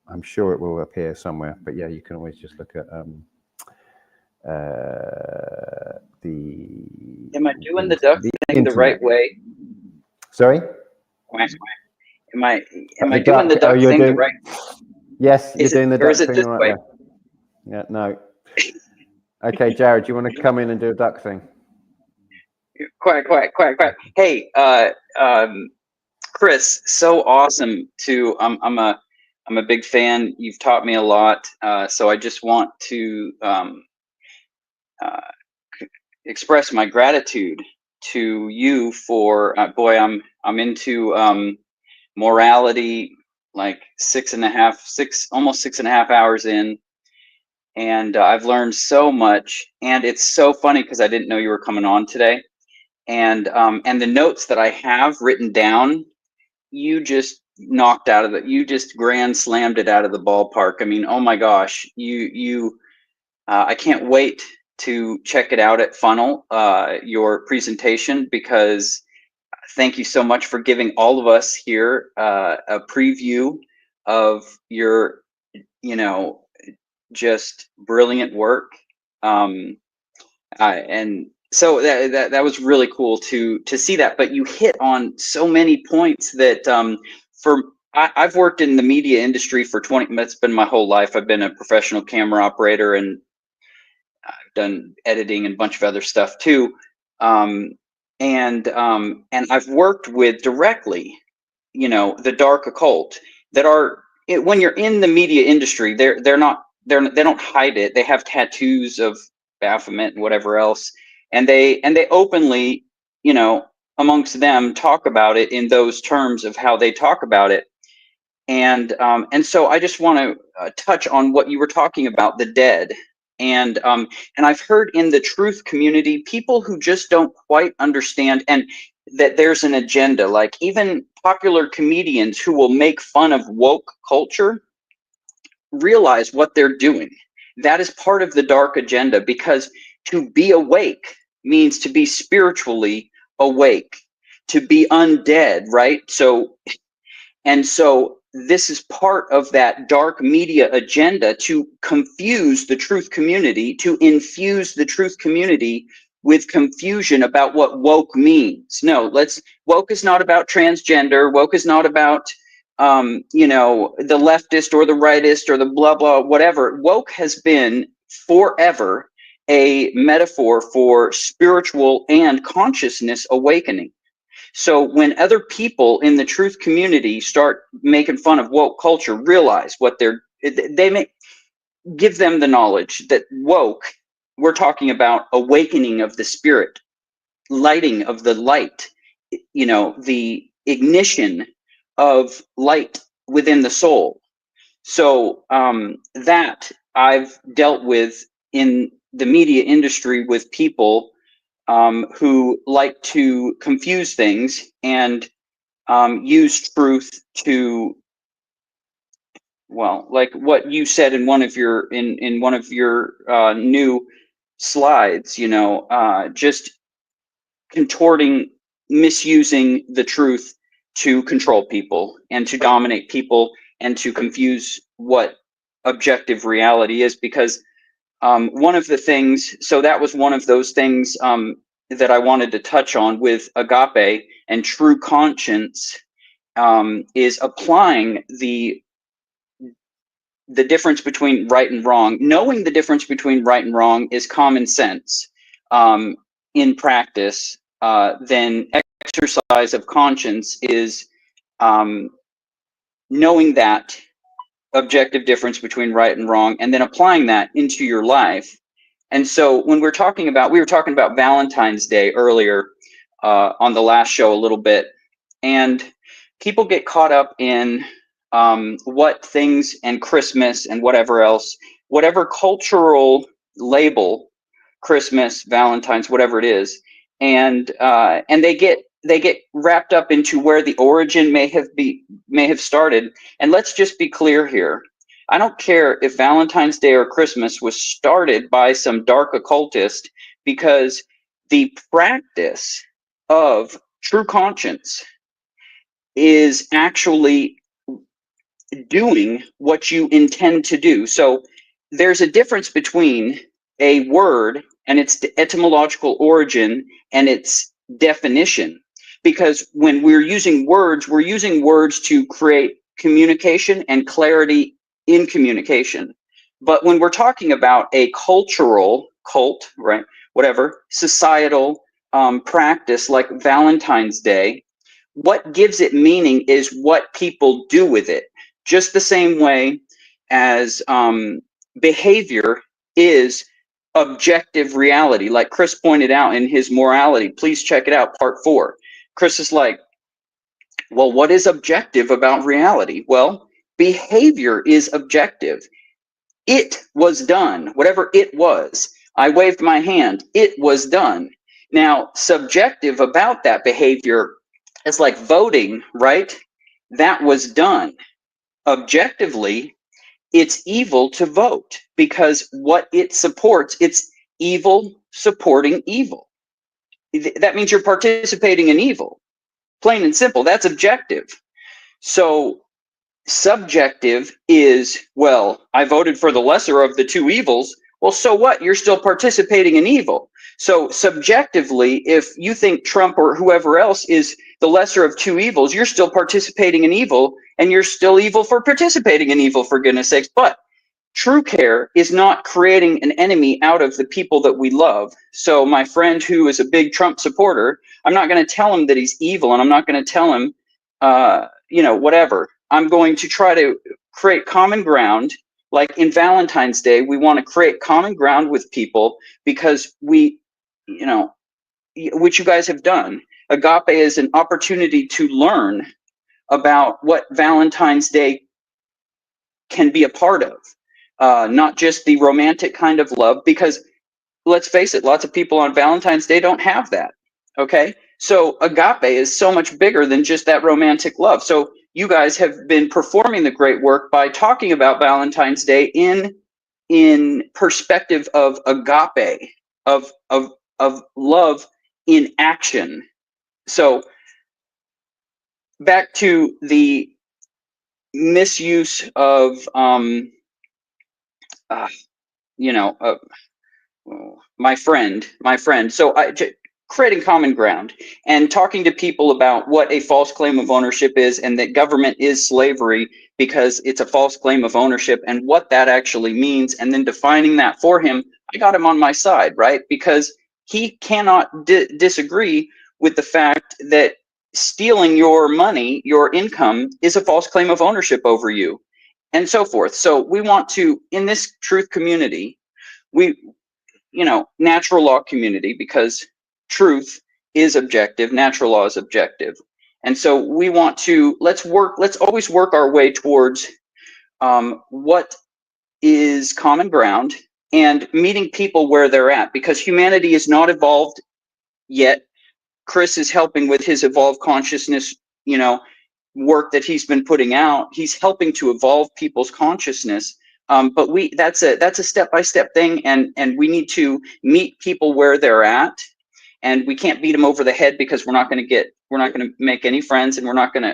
I'm sure it will appear somewhere. But yeah, you can always just look at Am I doing the duck thing the right way? Sorry? Am I doing the duck thing the right way? Yes, you're doing the duck thing this the right way? way. Yeah, no. Okay, Jared, do you want to come in and do a duck thing? Quiet. Hey, Chris, so awesome to I'm a big fan. You've taught me a lot, so I just want to express my gratitude to you for boy, I'm into morality, like almost 6.5 hours in, and I've learned so much. And it's so funny because I didn't know you were coming on today, and the notes that I have written down, you just you just grand slammed it out of the ballpark. I mean, oh my gosh, I can't wait to check it out at FUNL, your presentation, because thank you so much for giving all of us here a preview of your, just brilliant work. And so that was really cool to see that. But you hit on so many points that I've worked in the media industry for that's been my whole life. I've been a professional camera operator, and I've done editing and a bunch of other stuff too. And I've worked with directly, the dark occult that are, when you're in the media industry, they don't hide it. They have tattoos of Baphomet and whatever else, and they openly, amongst them, talk about it in those terms of how they talk about it. And so I just want to touch on what you were talking about, the dead. And I've heard in the truth community, people who just don't quite understand, and that there's an agenda, like even popular comedians who will make fun of woke culture, realize what they're doing. That is part of the dark agenda, because to be awake means to be spiritually awake, to be undead, right? So this is part of that dark media agenda, to confuse the truth community, to infuse the truth community with confusion about what woke means. No, woke is not about transgender. Woke is not about, the leftist or the rightist or the blah, blah, whatever. Woke has been forever a metaphor for spiritual and consciousness awakening. So when other people in the truth community start making fun of woke culture, realize what give them the knowledge that woke, we're talking about awakening of the spirit, lighting of the light, the ignition of light within the soul. So that I've dealt with in the media industry with people who like to confuse things and use truth to, well, like what you said in one of your new slides, just contorting, misusing the truth to control people and to dominate people and to confuse what objective reality is. Because one of the things, so that was one of those things that I wanted to touch on with Agape and true conscience, is applying the difference between right and wrong. Knowing the difference between right and wrong is common sense in practice. Then exercise of conscience is knowing that objective difference between right and wrong, and then applying that into your life. And so when we were talking about Valentine's Day earlier on the last show a little bit, and people get caught up in what things, and Christmas and whatever else, whatever cultural label, Christmas, Valentine's, whatever it is, and they get wrapped up into where the origin may have started. And let's just be clear here. I don't care if Valentine's Day or Christmas was started by some dark occultist, because the practice of true conscience is actually doing what you intend to do. So there's a difference between a word and its etymological origin and its definition. Because when we're using words to create communication and clarity in communication. But when we're talking about a cultural cult, right, whatever, societal practice like Valentine's Day, what gives it meaning is what people do with it. Just the same way as behavior is objective reality, like Chris pointed out in his morality. Please check it out, part 4. Chris is like, well, what is objective about reality? Well, behavior is objective. It was done, whatever it was. I waved my hand, it was done. Now, subjective about that behavior is like voting, right? That was done. Objectively, it's evil to vote because what it supports, it's evil supporting evil. That means you're participating in evil. Plain and simple, that's objective. So subjective is, well, I voted for the lesser of the two evils. Well, so what? You're still participating in evil. So subjectively, if you think Trump or whoever else is the lesser of two evils, you're still participating in evil, and you're still evil for participating in evil, for goodness sakes. But true care is not creating an enemy out of the people that we love. So my friend who is a big Trump supporter, I'm not going to tell him that he's evil, and I'm not going to tell him, whatever. I'm going to try to create common ground. Like in Valentine's Day, we want to create common ground with people because we, which you guys have done. Agape is an opportunity to learn about what Valentine's Day can be a part of. Not just the romantic kind of love, because let's face it, lots of people on Valentine's Day don't have that. Okay? So agape is so much bigger than just that romantic love. So you guys have been performing the great work by talking about Valentine's Day in perspective of agape, of love in action. So back to the misuse of my friend. So creating common ground and talking to people about what a false claim of ownership is, and that government is slavery because it's a false claim of ownership, and what that actually means, and then defining that for him. I got him on my side, right? Because he cannot disagree with the fact that stealing your money, your income, is a false claim of ownership over you, and so forth. So we want to, in this truth community, natural law community, because truth is objective, natural law is objective. And so we want to, let's always work our way towards what is common ground and meeting people where they're at, because humanity is not evolved yet. Chris is helping with his evolved consciousness, work that he's been putting out. He's helping to evolve people's consciousness. But that's a step-by-step thing, and we need to meet people where they're at, and we can't beat them over the head, because we're not going to make any friends, and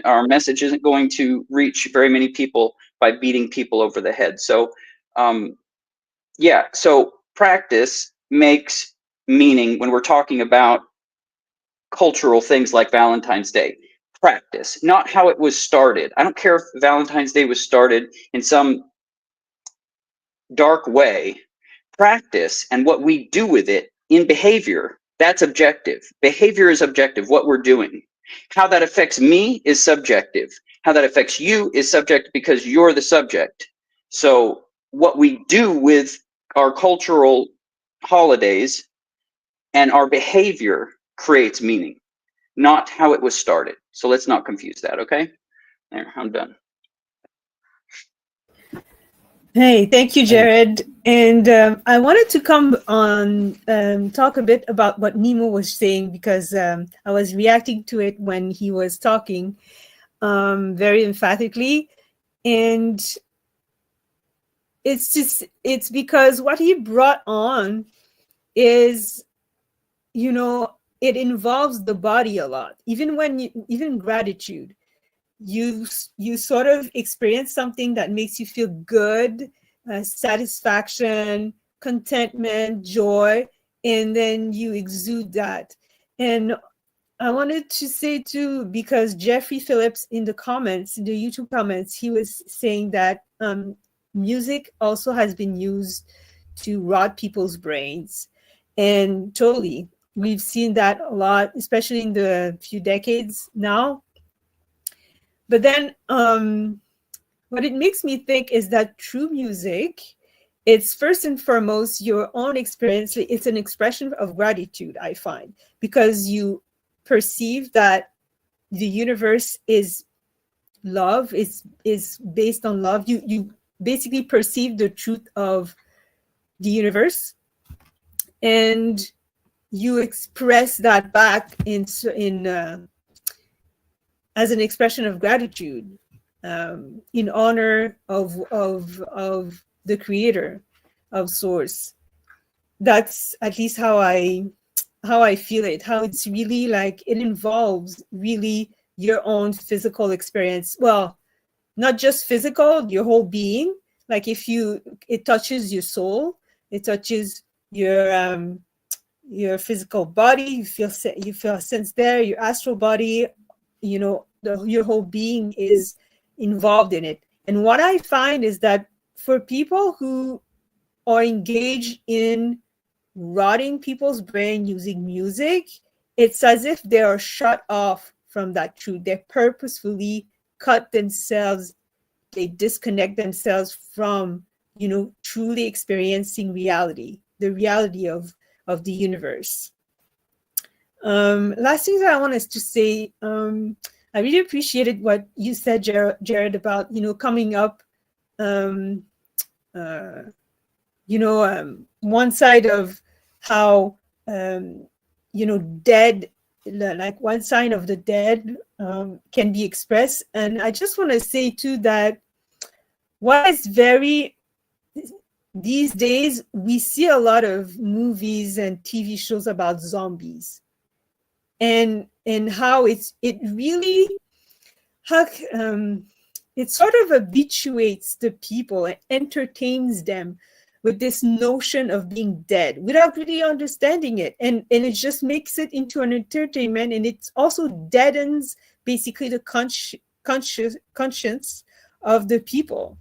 our message isn't going to reach very many people by beating people over the head. So so practice makes meaning when we're talking about cultural things like Valentine's Day. Practice, not how it was started. I don't care if Valentine's Day was started in some dark way. Practice and what we do with it in behavior, that's objective. Behavior is objective, what we're doing. How that affects me is subjective. How that affects you is subjective, because you're the subject. So what we do with our cultural holidays and our behavior creates meaning, not how it was started. So let's not confuse that, okay? There, I'm done. Hey, thank you, Jared. And I wanted to come on talk a bit about what Nemo was saying, because I was reacting to it when he was talking very emphatically. And it's because what he brought on is, it involves the body a lot. Even gratitude. You sort of experience something that makes you feel good, satisfaction, contentment, joy, and then you exude that. And I wanted to say too, because Jeffrey Phillips in the YouTube comments, he was saying that music also has been used to rot people's brains. And totally, we've seen that a lot, especially in the few decades now. But then what it makes me think is that true music it's first and foremost your own experience. It's an expression of gratitude, I find, because you perceive that the universe is love, is based on love. You basically perceive the truth of the universe, and you express that back in as an expression of gratitude, in honor of the creator, of source. That's at least how I feel it, how it's really like it involves really your own physical experience. Well, not just physical, your whole being. Like it touches your soul, it touches your physical body, you feel a sense there, your astral body, your whole being is involved in it. And what I find is that for people who are engaged in rotting people's brain using music, it's as if they are shut off from that truth. They purposefully cut themselves, they disconnect themselves from, truly experiencing reality, the reality of the universe. Last thing that I want us to say, I really appreciated what you said, Jared, about, coming up, one side of how, dead, like one side of the dead can be expressed. And I just want to say too that what is these days, we see a lot of movies and TV shows about zombies, and how it sort of habituates the people and entertains them with this notion of being dead without really understanding it. And it just makes it into an entertainment, and it also deadens basically the conscience of the people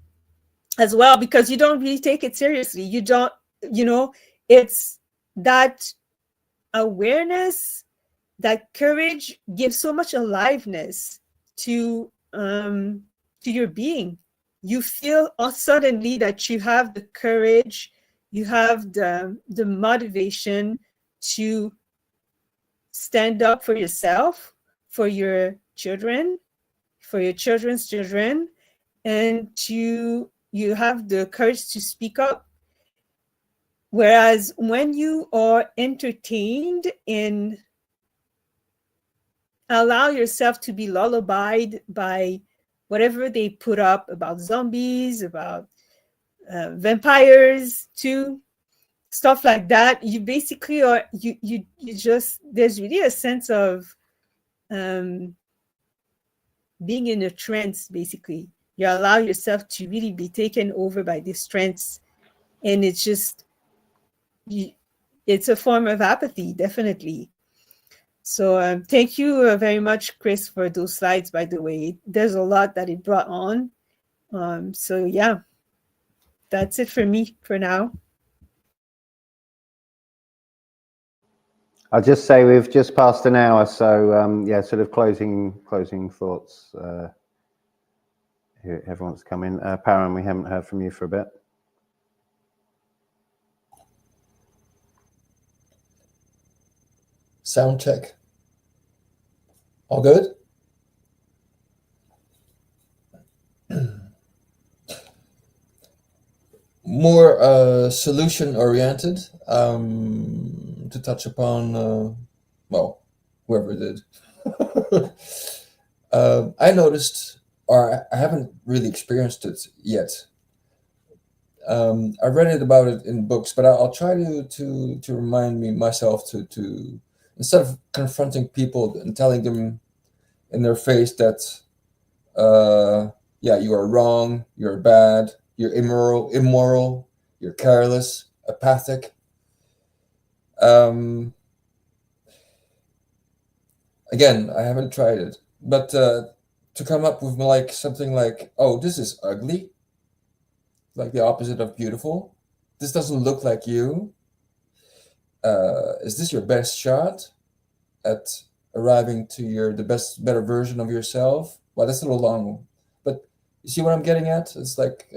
as well, because you don't really take it seriously. You don't, it's that awareness, that courage gives so much aliveness to your being. You feel suddenly that you have the courage, you have the motivation to stand up for yourself, for your children, for your children's children, and you have the courage to speak up. Whereas when you are entertained and allow yourself to be lullabied by whatever they put up about zombies, about vampires too, stuff like that, you basically are, you just, there's really a sense of being in a trance, basically. You allow yourself to really be taken over by this trance, and it's just, it's a form of apathy, definitely. So thank you very much, KRIS, for those slides, by the way. There's a lot that it brought on. So yeah, that's it for me for now. I'll just say we've just passed an hour, so yeah, sort of closing thoughts. Everyone's come in. Param, we haven't heard from you for a bit. Sound check. All good? More solution-oriented, to touch upon, well, whoever did. I noticed, or I haven't really experienced it yet. I read it about it in books, but I'll try to remind myself to instead of confronting people and telling them in their face that, yeah, you are wrong, you're bad, you're immoral, you're careless, apathic. Again, I haven't tried it, but to come up with like something like, oh, this is ugly, like the opposite of beautiful. This doesn't look like you. Is this your best shot at arriving to the better version of yourself? Well, that's a little long, but you see what I'm getting at? It's like,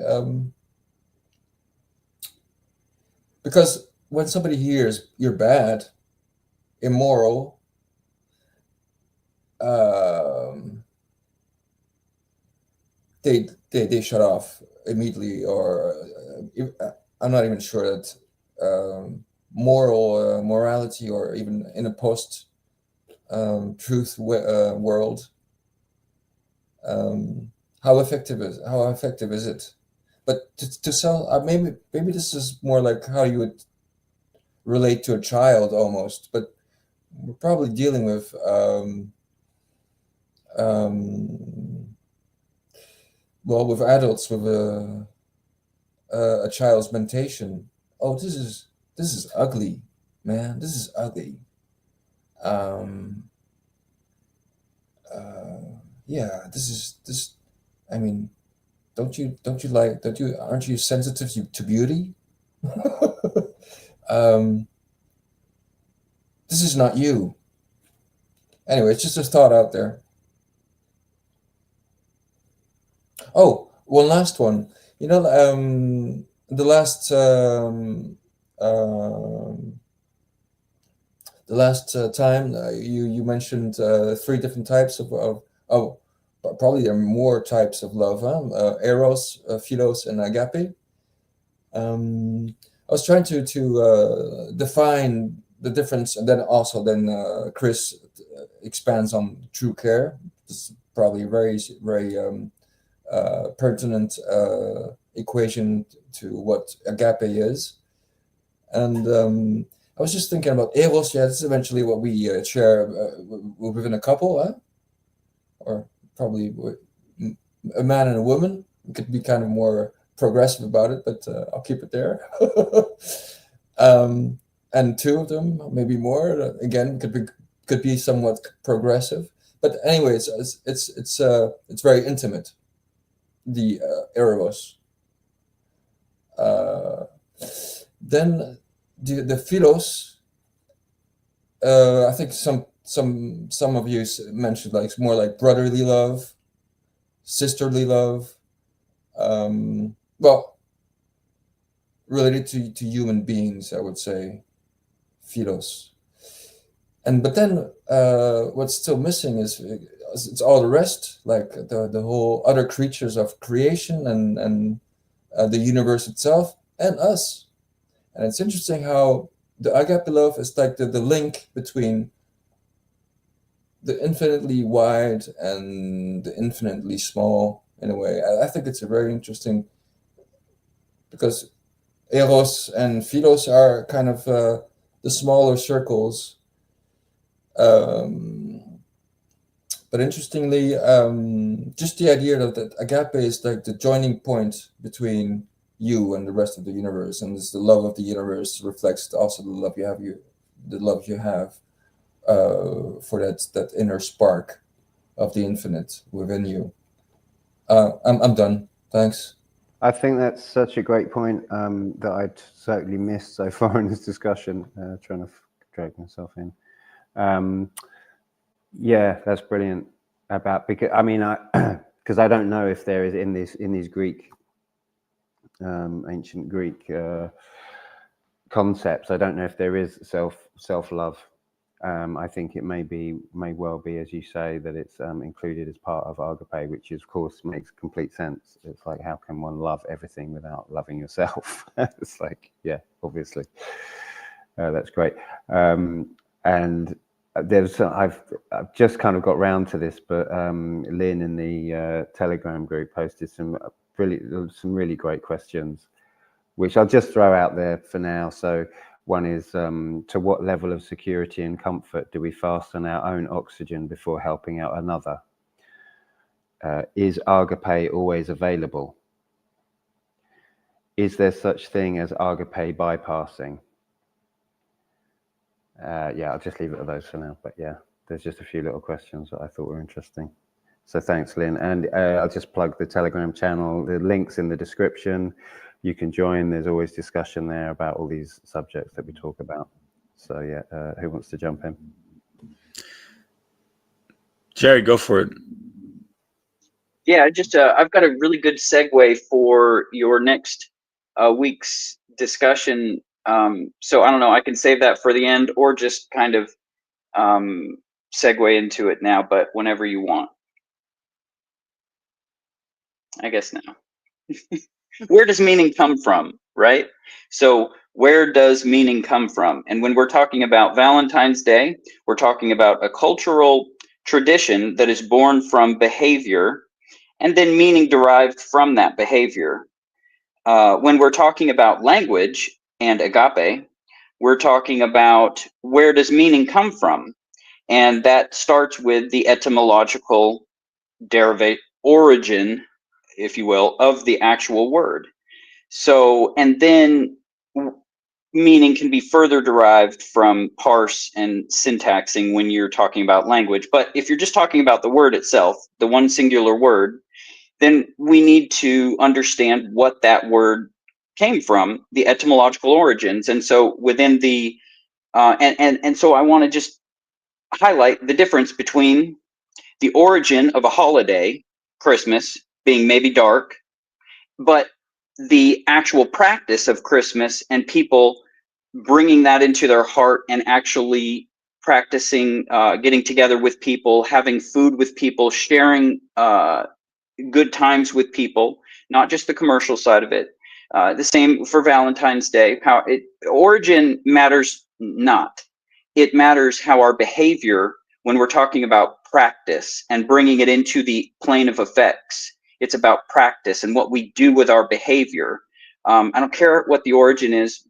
because when somebody hears you're bad, immoral, they shut off immediately, or I'm not even sure that morality, or even in a post truth world, how effective is it? But to sell, maybe this is more like how you would relate to a child almost, but we're probably dealing with well, with adults with a child's mentation. Oh, this is ugly, man. This is ugly. Yeah, this. I mean, aren't you sensitive to beauty? This is not you. Anyway, it's just a thought out there. Oh, one last one. You know, the last time you mentioned 3 different types of probably there are more types of love, huh? Eros, Philos, and Agape. I was trying to define the difference, and then KRIS expands on true care. This is probably very pertinent equation to what Agape is. And I was just thinking about Eros. Yeah, this is eventually what we share within a couple, huh? Or probably a man and a woman. We could be kind of more progressive about it, but I'll keep it there. And 2 of them, maybe more. Again, could be somewhat progressive. But anyway, it's very intimate. The Eros. Then the Philos. I think some of you mentioned like more like brotherly love, sisterly love. Well, related to human beings, I would say, Philos. But then what's still missing is it's all the rest, like the whole other creatures of creation and the universe itself and us. And it's interesting how the Agape love is like the link between the infinitely wide and the infinitely small, in a way. I think it's a very interesting, because Eros and Philos are kind of the smaller circles. But interestingly, just the idea that Agape is like the joining point between you and the rest of the universe, and it's the love of the universe reflects also the love you have for that inner spark of the infinite within you. I'm done. Thanks. I think that's such a great point that I'd certainly missed so far in this discussion, trying to drag myself in. Yeah, that's brilliant. Because I don't know if there is in these Greek, ancient Greek concepts, I don't know if there is self-love. I think it may well be, as you say, that it's included as part of Agape, which of course makes complete sense. It's like, how can one love everything without loving yourself? It's like, yeah, obviously. That's great. And I've just kind of got round to this, but Lynn in the Telegram group posted some really great questions, which I'll just throw out there for now. So one is, to what level of security and comfort do we fasten our own oxygen before helping out another? Is Agape always available? Is there such thing as Agape bypassing? Yeah, I'll just leave it at those for now. But yeah, there's just a few little questions that I thought were interesting. So thanks, Lynn. And I'll just plug the Telegram channel. The link's in the description. You can join. There's always discussion there about all these subjects that we talk about. So yeah, who wants to jump in? Jared, go for it. Yeah, I've got a really good segue for your next week's discussion So I don't know, I can save that for the end or just kind of segue into it now, but whenever you want. I guess now. Where does meaning come from, right? So where does meaning come from? And when we're talking about Valentine's Day, we're talking about a cultural tradition that is born from behavior and then meaning derived from that behavior. When we're talking about language and agape, we're talking about where does meaning come from? And that starts with the etymological derivate origin, if you will, of the actual word. So, and then meaning can be further derived from parse and syntaxing when you're talking about language. But if you're just talking about the word itself, the one singular word, then we need to understand what that word came from, the etymological origins. And so within the, and so I want to just highlight the difference between the origin of a holiday, Christmas, being maybe dark, but the actual practice of Christmas and people bringing that into their heart and actually practicing, getting together with people, having food with people, sharing good times with people, not just the commercial side of it. The same for Valentine's Day. How origin matters not. It matters how our behavior, when we're talking about practice and bringing it into the plane of effects, it's about practice and what we do with our behavior. I don't care what the origin is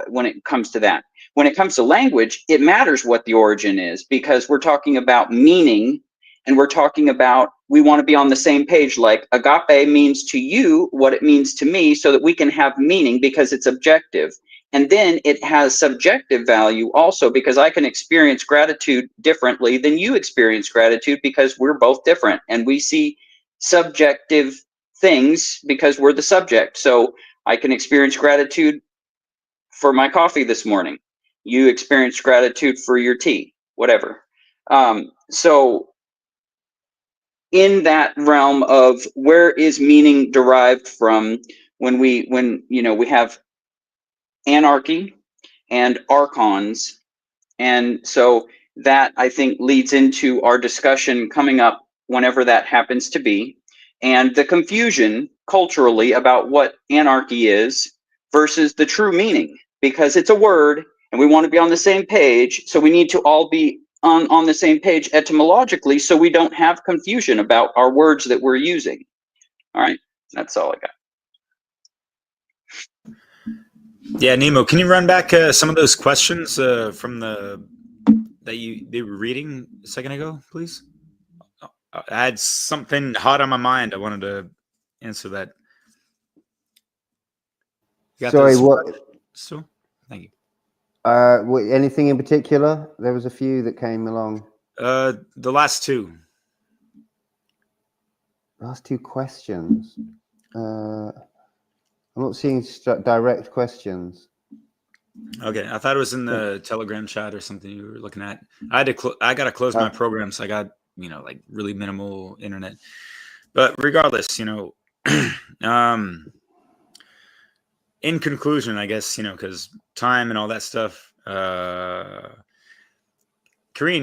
when it comes to that. When it comes to language, it matters what the origin is because we're talking about meaning and we're talking about, we want to be on the same page, like agape means to you what it means to me so that we can have meaning because it's objective. And then it has subjective value also because I can experience gratitude differently than you experience gratitude because we're both different and we see subjective things because we're the subject. So I can experience gratitude for my coffee this morning. You experience gratitude for your tea, whatever. So in that realm of where is meaning derived from, when you know, we have anarchy and archons, and so that I think leads into our discussion coming up whenever that happens to be, and the confusion culturally about what anarchy is versus the true meaning, because it's a word and we want to be on the same page, so we need to all be on the same page etymologically so we don't have confusion about our words that we're using. All right, that's all I got. Yeah, Nemo, can you run back some of those questions from they were reading a second ago, please? I had something hot on my mind. I wanted to answer that. You got Sorry, those what? still? Thank you. Anything in particular? There was a few that came along. The last two. Last two questions. I'm not seeing direct questions. Okay, I thought it was in the Telegram chat or something you were looking at. I got to close my program, so I got, you know, like really minimal internet. But regardless, you know, in conclusion, I guess, you know, because time and all that stuff. Karine,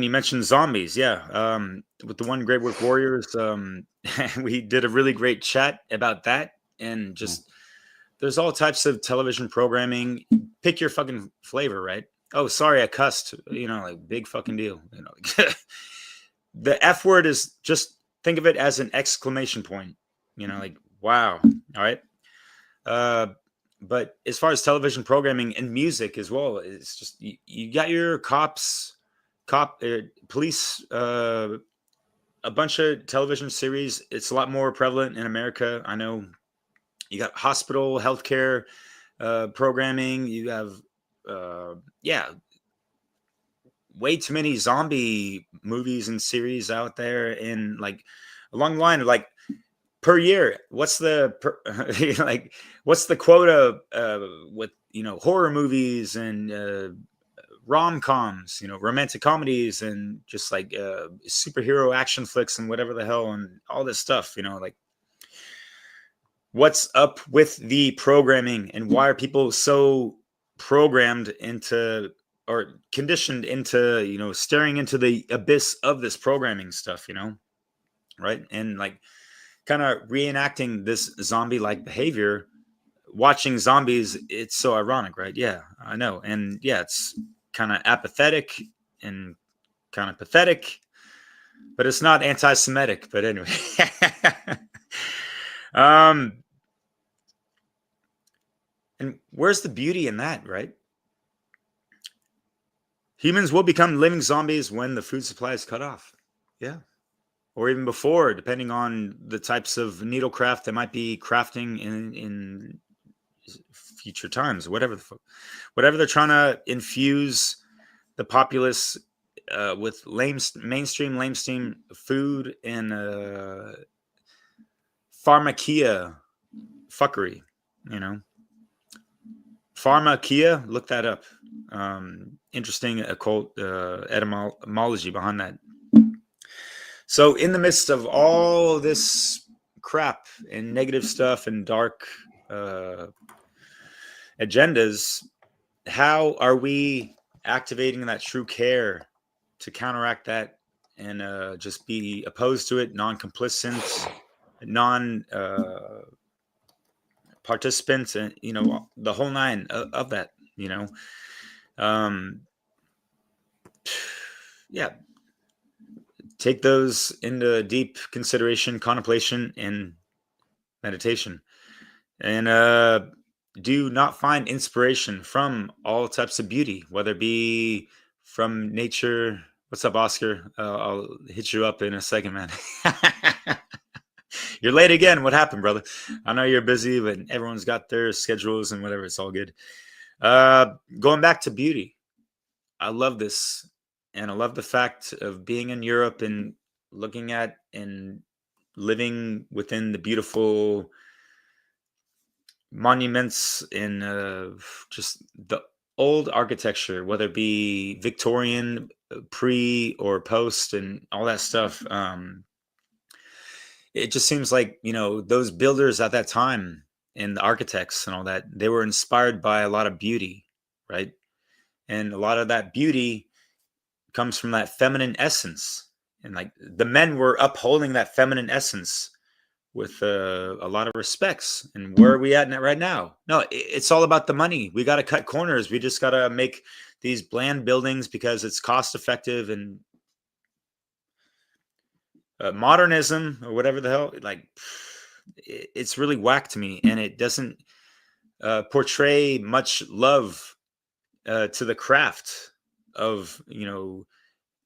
you mentioned zombies. Yeah. With the One Great Work Warriors, we did a really great chat about that. And just, there's all types of television programming. Pick your fucking flavor, right? Oh, sorry, I cussed. You know, like big fucking deal. You know, the F word is just think of it as an exclamation point. You know, like wow. All right. But as far as television programming and music as well, it's just you got your police, a bunch of television series. It's a lot more prevalent in America. I know you got hospital, healthcare programming. You have, yeah, way too many zombie movies and series out there. And like along the line of like per year, what's the like what's the quota with, you know, horror movies and rom-coms, you know, romantic comedies and just like superhero action flicks and whatever the hell and all this stuff, you know, like what's up with the programming and why are people so programmed into or conditioned into, you know, staring into the abyss of this programming stuff, you know, right? And like kind of reenacting this zombie-like behavior, watching zombies, it's so ironic, right? Yeah, I know. And yeah, it's kind of apathetic and kind of pathetic, but it's not anti-Semitic. But anyway. And where's the beauty in that, right? Humans will become living zombies when the food supply is cut off. Yeah. Or even before, depending on the types of needlecraft they might be crafting in future times, whatever they're trying to infuse the populace with mainstream lamestream food and pharmakia fuckery, you know. Pharmakia, look that up. Interesting occult etymology behind that. So in the midst of all this crap and negative stuff and dark agendas, how are we activating that true care to counteract that and just be opposed to it, non-complicit, participants, and, you know, the whole nine of that, you know. Yeah, take those into deep consideration, contemplation, and meditation. And do not find inspiration from all types of beauty, whether it be from nature. What's up, Oscar? I'll hit you up in a second, man. You're late again. What happened, brother? I know you're busy, but everyone's got their schedules and whatever. It's all good. Going back to beauty. I love this. And I love the fact of being in Europe and looking at and living within the beautiful monuments in just the old architecture, whether it be Victorian, pre or post, and all that stuff. It just seems like, you know, those builders at that time and the architects and all that, they were inspired by a lot of beauty, right? And a lot of that beauty comes from that feminine essence. And like the men were upholding that feminine essence with a lot of respects. And where are we at right now? No, it's all about the money. We got to cut corners. We just got to make these bland buildings because it's cost effective. And modernism or whatever the hell, like, it's really whack to me. And it doesn't portray much love to the craft of, you know,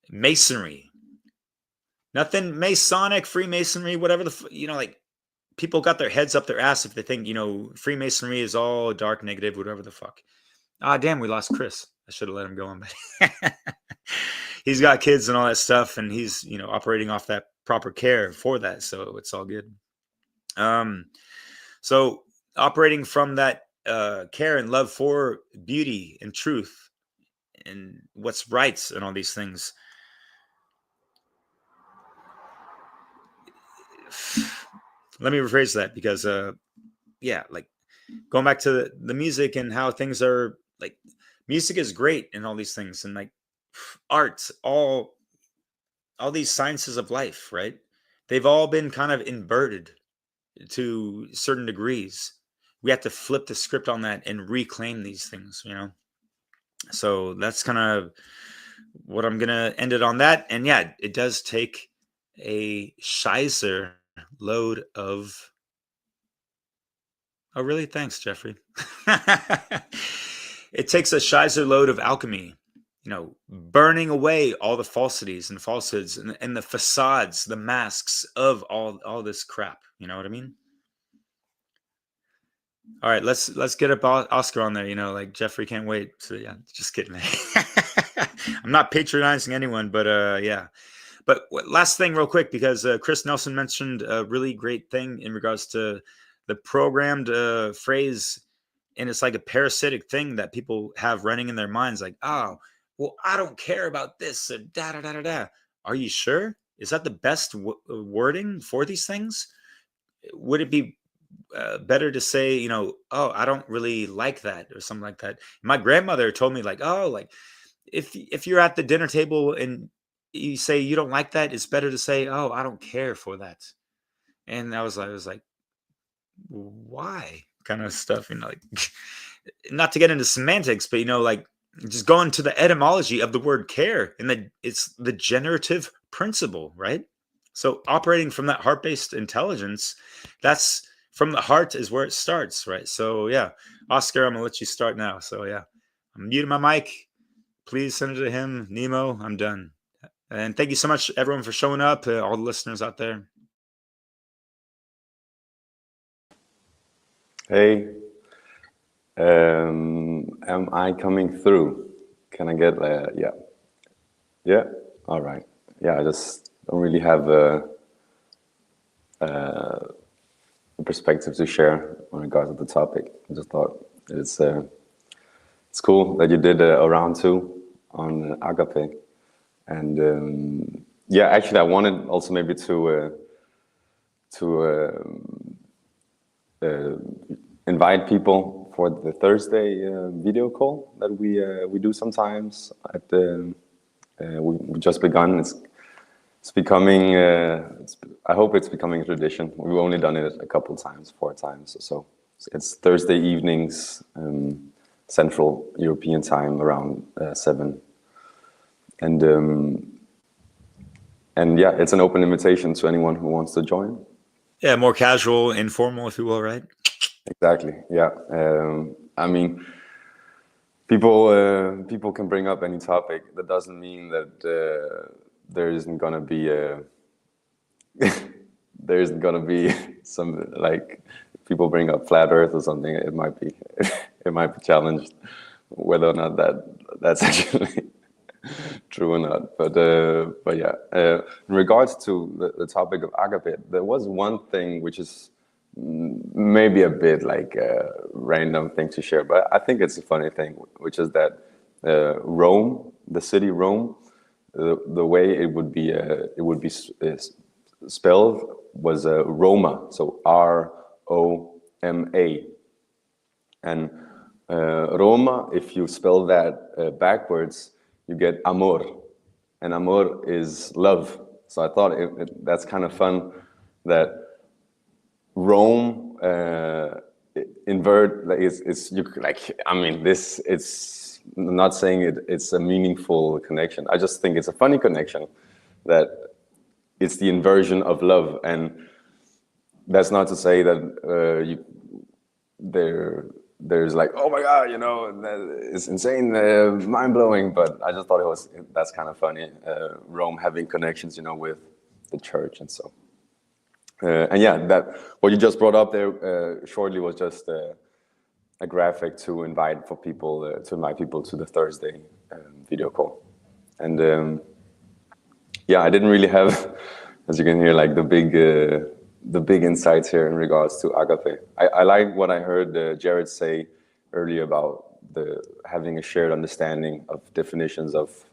masonry. Nothing Masonic, Freemasonry, whatever you know, like, people got their heads up their ass if they think, you know, Freemasonry is all dark, negative, whatever the fuck. Ah, damn, we lost Chris. I should have let him go on, but he's got kids and all that stuff, and he's, you know, operating off that proper care for that, so it's all good. So operating from that care and love for beauty and truth and what's right and all these things. Let me rephrase that, because yeah, like going back to the music and how things are, like, music is great and all these things, and like art, all these sciences of life, right? They've all been kind of inverted to certain degrees. We have to flip the script on that and reclaim these things, you know? So that's kind of what I'm gonna end it on that. And yeah, it does take a shizer load of, oh really, thanks Jeffrey. It takes a shizer load of alchemy, you know, burning away all the falsities and falsehoods and the facades, the masks of all this crap, you know what I mean? All right, let's get up Oscar on there, you know, like Jeffrey can't wait. So yeah, just kidding. I'm not patronizing anyone, but yeah. But last thing real quick, because Chris Nelson mentioned a really great thing in regards to the programmed phrase, and it's like a parasitic thing that people have running in their minds, like, oh, well, I don't care about this, da da da da da. Are you sure? Is that the best wording for these things? Would it be better to say, you know, oh, I don't really like that or something like that. My grandmother told me like, oh, like if you're at the dinner table and you say you don't like that, it's better to say, oh, I don't care for that. And I was like, why? Kind of stuff, you know, like not to get into semantics, but you know, like just going to the etymology of the word care, and that it's the generative principle, right? So operating from that heart-based intelligence, that's from the heart is where it starts, right? So yeah, Oscar, I'm gonna let you start now. So yeah, I'm muting my mic. Please send it to him. Nemo, I'm done. And thank you so much, everyone, for showing up. All the listeners out there. Hey, am I coming through? Can I get, yeah, all right. Yeah, I just don't really have a perspective to share in regards to the topic. I just thought it's cool that you did a round 2 on Agape. And yeah, actually I wanted also maybe to invite people for the Thursday video call that we do sometimes. At the we've just begun. It's becoming. I hope it's becoming a tradition. We've only done it a couple times, 4 times or so. It's Thursday evenings, Central European time, around 7. And yeah, it's an open invitation to anyone who wants to join. Yeah, more casual, informal, if you will, right? Exactly. Yeah. I mean, people can bring up any topic. That doesn't mean that there isn't gonna be there isn't gonna be some, like, people bring up flat Earth or something. It might be it might be challenged whether or not that's actually true or not. But yeah. In regards to the topic of Agape, there was one thing which is maybe a bit like a random thing to share, but I think it's a funny thing, which is that Rome, the city Rome, the way it would be spelled was Roma, so R-O-M-A, and Roma, if you spell that backwards, you get amor, and amor is love. So I thought that's kind of fun that Rome invert, like, it's you, like, I mean, this, it's not saying it's a meaningful connection. I just think it's a funny connection that it's the inversion of love. And that's not to say that there's like, oh my God, you know, it's insane, mind-blowing, but I just thought that's kind of funny, Rome having connections, you know, with the church and so. And yeah, that what you just brought up there shortly was just a graphic to invite people to the Thursday video call. And yeah, I didn't really have, as you can hear, like the big insights here in regards to Agape. I like what I heard Jared say earlier about having a shared understanding of definitions of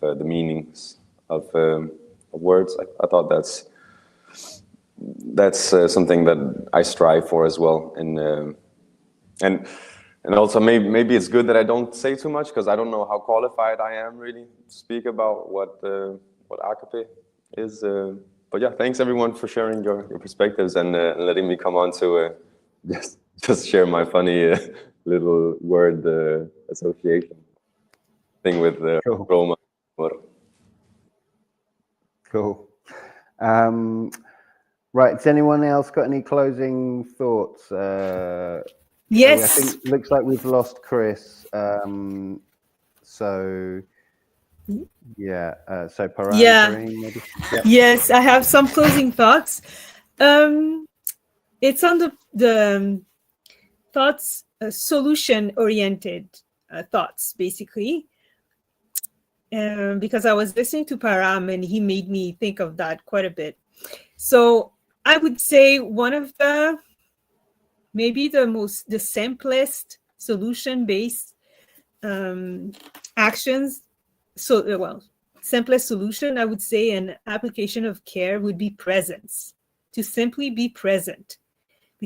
the meanings of words. I thought that's something that I strive for as well. And also maybe it's good that I don't say too much, because I don't know how qualified I am really to speak about what Agape is. But yeah, thanks everyone for sharing your perspectives and letting me come on to just share my funny little word association thing with Cool. Roma. Cool. Right, has anyone else got any closing thoughts? Yes. I think it looks like we've lost KRIS. So yeah, so Paran, Yeah. Kareem, maybe? Yeah. Yes, I have some closing thoughts. It's on the thoughts, solution-oriented thoughts, basically. Because I was listening to Param and he made me think of that quite a bit. So I would say one of maybe the simplest solution-based actions. So, well, simplest solution, I would say, an application of care would be presence, to simply be present.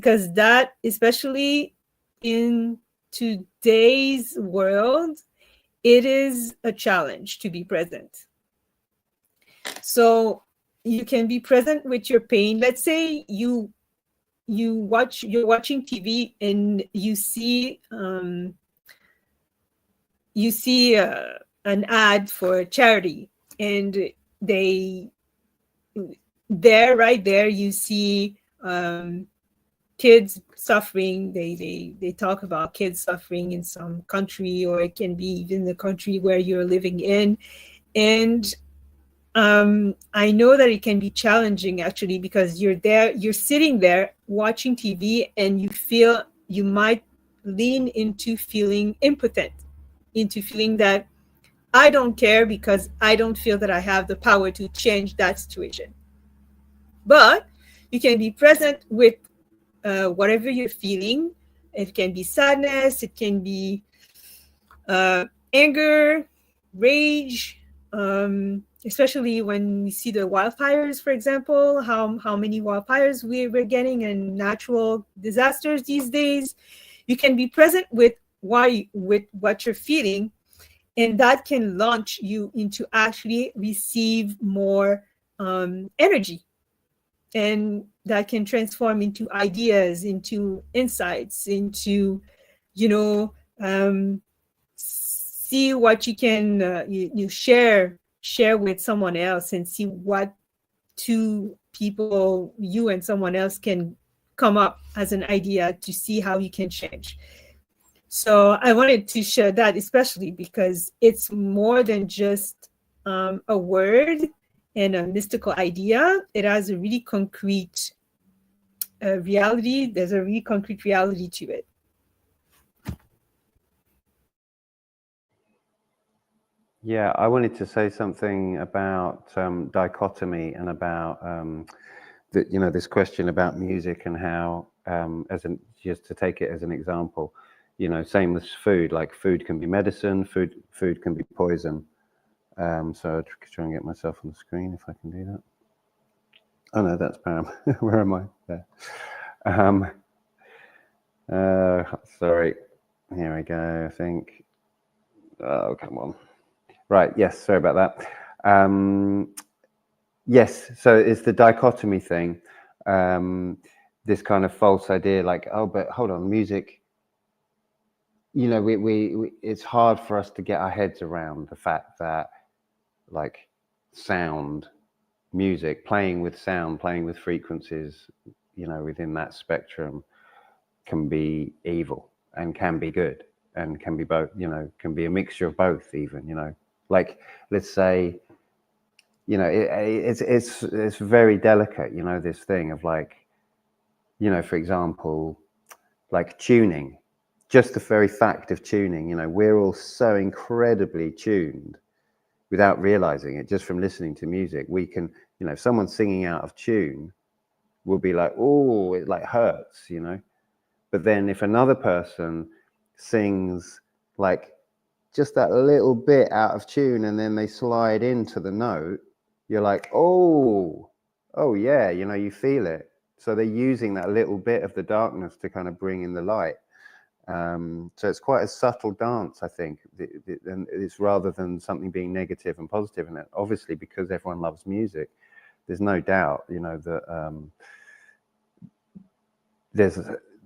because that, especially in today's world, it is a challenge to be present. So you can be present with your pain. Let's say you're watching TV and you see an ad for charity, and right there you see kids suffering. They talk about kids suffering in some country, or it can be even the country where you're living in. And I know that it can be challenging, actually, because you're sitting there watching TV, and you feel you might lean into feeling impotent, into feeling that I don't care because I don't feel that I have the power to change that situation. But you can be present with whatever you're feeling. It can be sadness, it can be anger, rage, especially when we see the wildfires, for example, how many wildfires we're getting, and natural disasters these days. You can be present with what you're feeling, and that can launch you into actually receive more energy. And that can transform into ideas, into insights, into, see what you can you share with someone else, and see what two people, you and someone else, can come up as an idea to see how you can change. So I wanted to share that, especially because it's more than just a word and a mystical idea. It has a really concrete reality. There's a really concrete reality to it. Yeah, I wanted to say something about dichotomy, and about this question about music, and how, just to take it as an example, same as food. Like, food can be medicine, food can be poison. So I'll try and get myself on the screen if I can do that. Oh no, that's Pam. Where am I? There. Sorry. Here we go, I think. Oh, come on. Right, yes, sorry about that. Yes, so it's the dichotomy thing. This kind of false idea, like, oh, but hold on, music, we it's hard for us to get our heads around the fact that, like, sound, music, playing with sound, playing with frequencies, within that spectrum, can be evil and can be good, and can be both, can be a mixture of both even, like, let's say, it's very delicate, this thing of, like, for example, like tuning, just the very fact of tuning, we're all so incredibly tuned without realizing it, just from listening to music. We can, if someone's singing out of tune, we'll be like, oh, it like hurts, But then if another person sings like just that little bit out of tune, and then they slide into the note, you're like, oh yeah, you feel it. So they're using that little bit of the darkness to kind of bring in the light. So it's quite a subtle dance, I think, and it's rather than something being negative and positive. And obviously, because everyone loves music, there's no doubt, that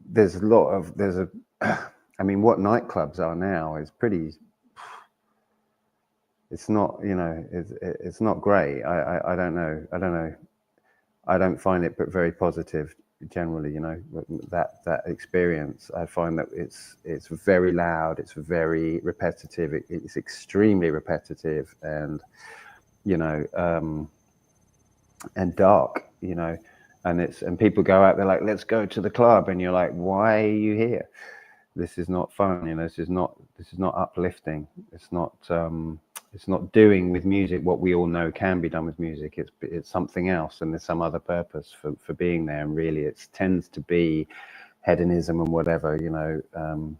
there's a lot of, I mean, what nightclubs are now is pretty, it's not, it's not great. I don't know. I don't find it but very positive generally, that experience. I find that it's very loud, it's very repetitive, it's extremely repetitive, and and dark, and people go out there like, let's go to the club, and you're like, why are you here? This is not fun, this is not uplifting. It's not doing with music what we all know can be done with music. It's something else, and there's some other purpose for being there. And really, it tends to be hedonism and whatever, and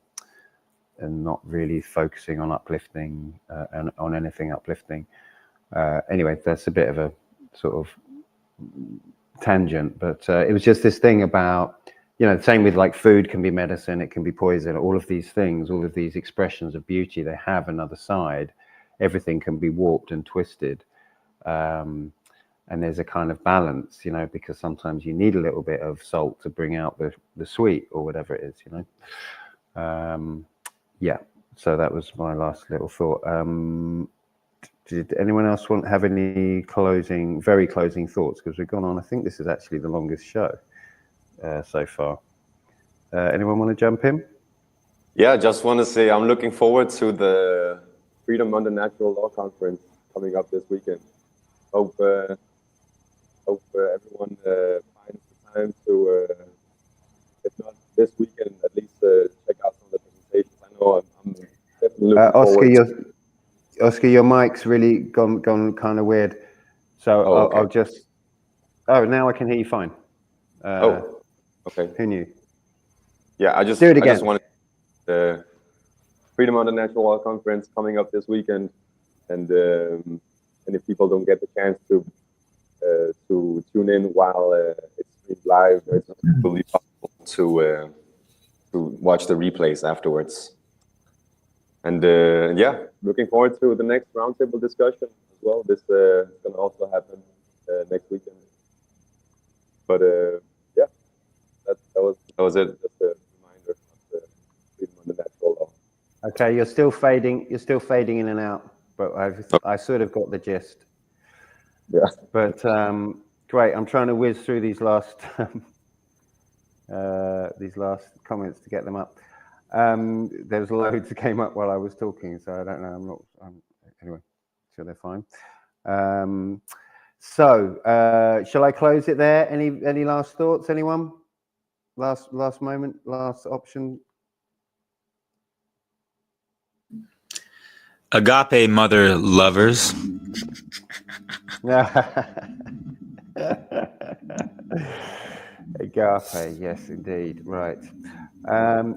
not really focusing on uplifting and on anything uplifting. Anyway, that's a bit of a sort of tangent, but it was just this thing about you know, same with like food can be medicine, it can be poison, all of these things, all of these expressions of beauty, they have another side. Everything can be warped and twisted. And there's a kind of balance, you know, because sometimes you need a little bit of salt to bring out the sweet or whatever it is, you know. Yeah, so that was my last little thought. Did anyone else have any very closing thoughts? Because we've gone on, I think this is actually the longest show so far. Anyone want to jump in? Yeah, I just want to say I'm looking forward to the Freedom Under Natural Law conference coming up this weekend. Hope everyone finds the time to, if not this weekend, at least check out some of the presentations. I know I'm definitely looking forward. Oscar, your mic's really gone kind of weird. So okay. I'll just. Oh, now I can hear you fine. Okay. Who knew? Yeah, I do it again. I just wanted the Freedom Under Natural Law conference coming up this weekend, and if people don't get the chance to tune in while it's streamed live, it's absolutely possible to watch the replays afterwards. And yeah, looking forward to the next roundtable discussion as well. This is going to also happen next weekend. But yeah, that was it. Just a reminder of the Freedom Under Natural Law. Okay, you're still fading in and out, but I sort of got the gist. Yeah. But great. I'm trying to whiz through these last comments to get them up. There's loads that came up while I was talking, so I don't know. Anyway, sure they're fine. So shall I close it there? Any last thoughts? Anyone? Last moment, last option. Agape mother lovers. Agape, yes, indeed. Right.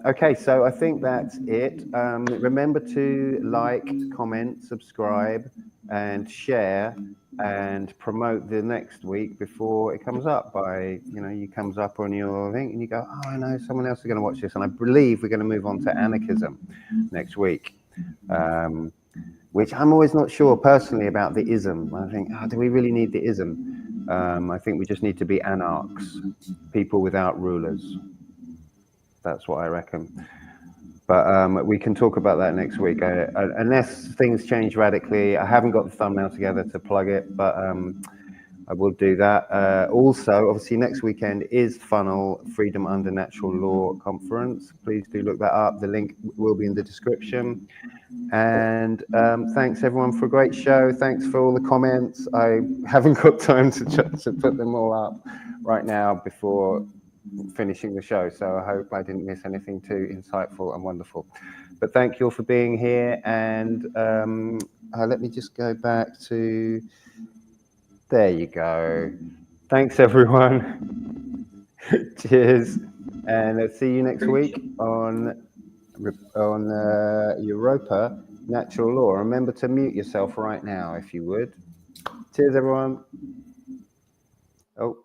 Okay, so I think that's it. Remember to like, comment, subscribe, and share, and promote the next week before it comes up. You comes up on your thing, and you go, oh, I know someone else is going to watch this, and I believe we're going to move on to anarchism next week. Which I'm always not sure personally about the ism. I think, do we really need the ism? I think we just need to be anarchs, people without rulers. That's what I reckon. But we can talk about that next week. Unless things change radically, I haven't got the thumbnail together to plug it, but I will do that. Also, obviously, next weekend is FUNL, Freedom Under Natural Law Conference. Please do look that up. The link will be in the description. And thanks, everyone, for a great show. Thanks for all the comments. I haven't got time to put them all up right now before finishing the show, so I hope I didn't miss anything too insightful and wonderful. But thank you all for being here. And let me just go back to... There you go. Thanks, everyone. Cheers. And let's see you next week on Europa Natural Law. Remember to mute yourself right now, if you would. Cheers, everyone. Oh.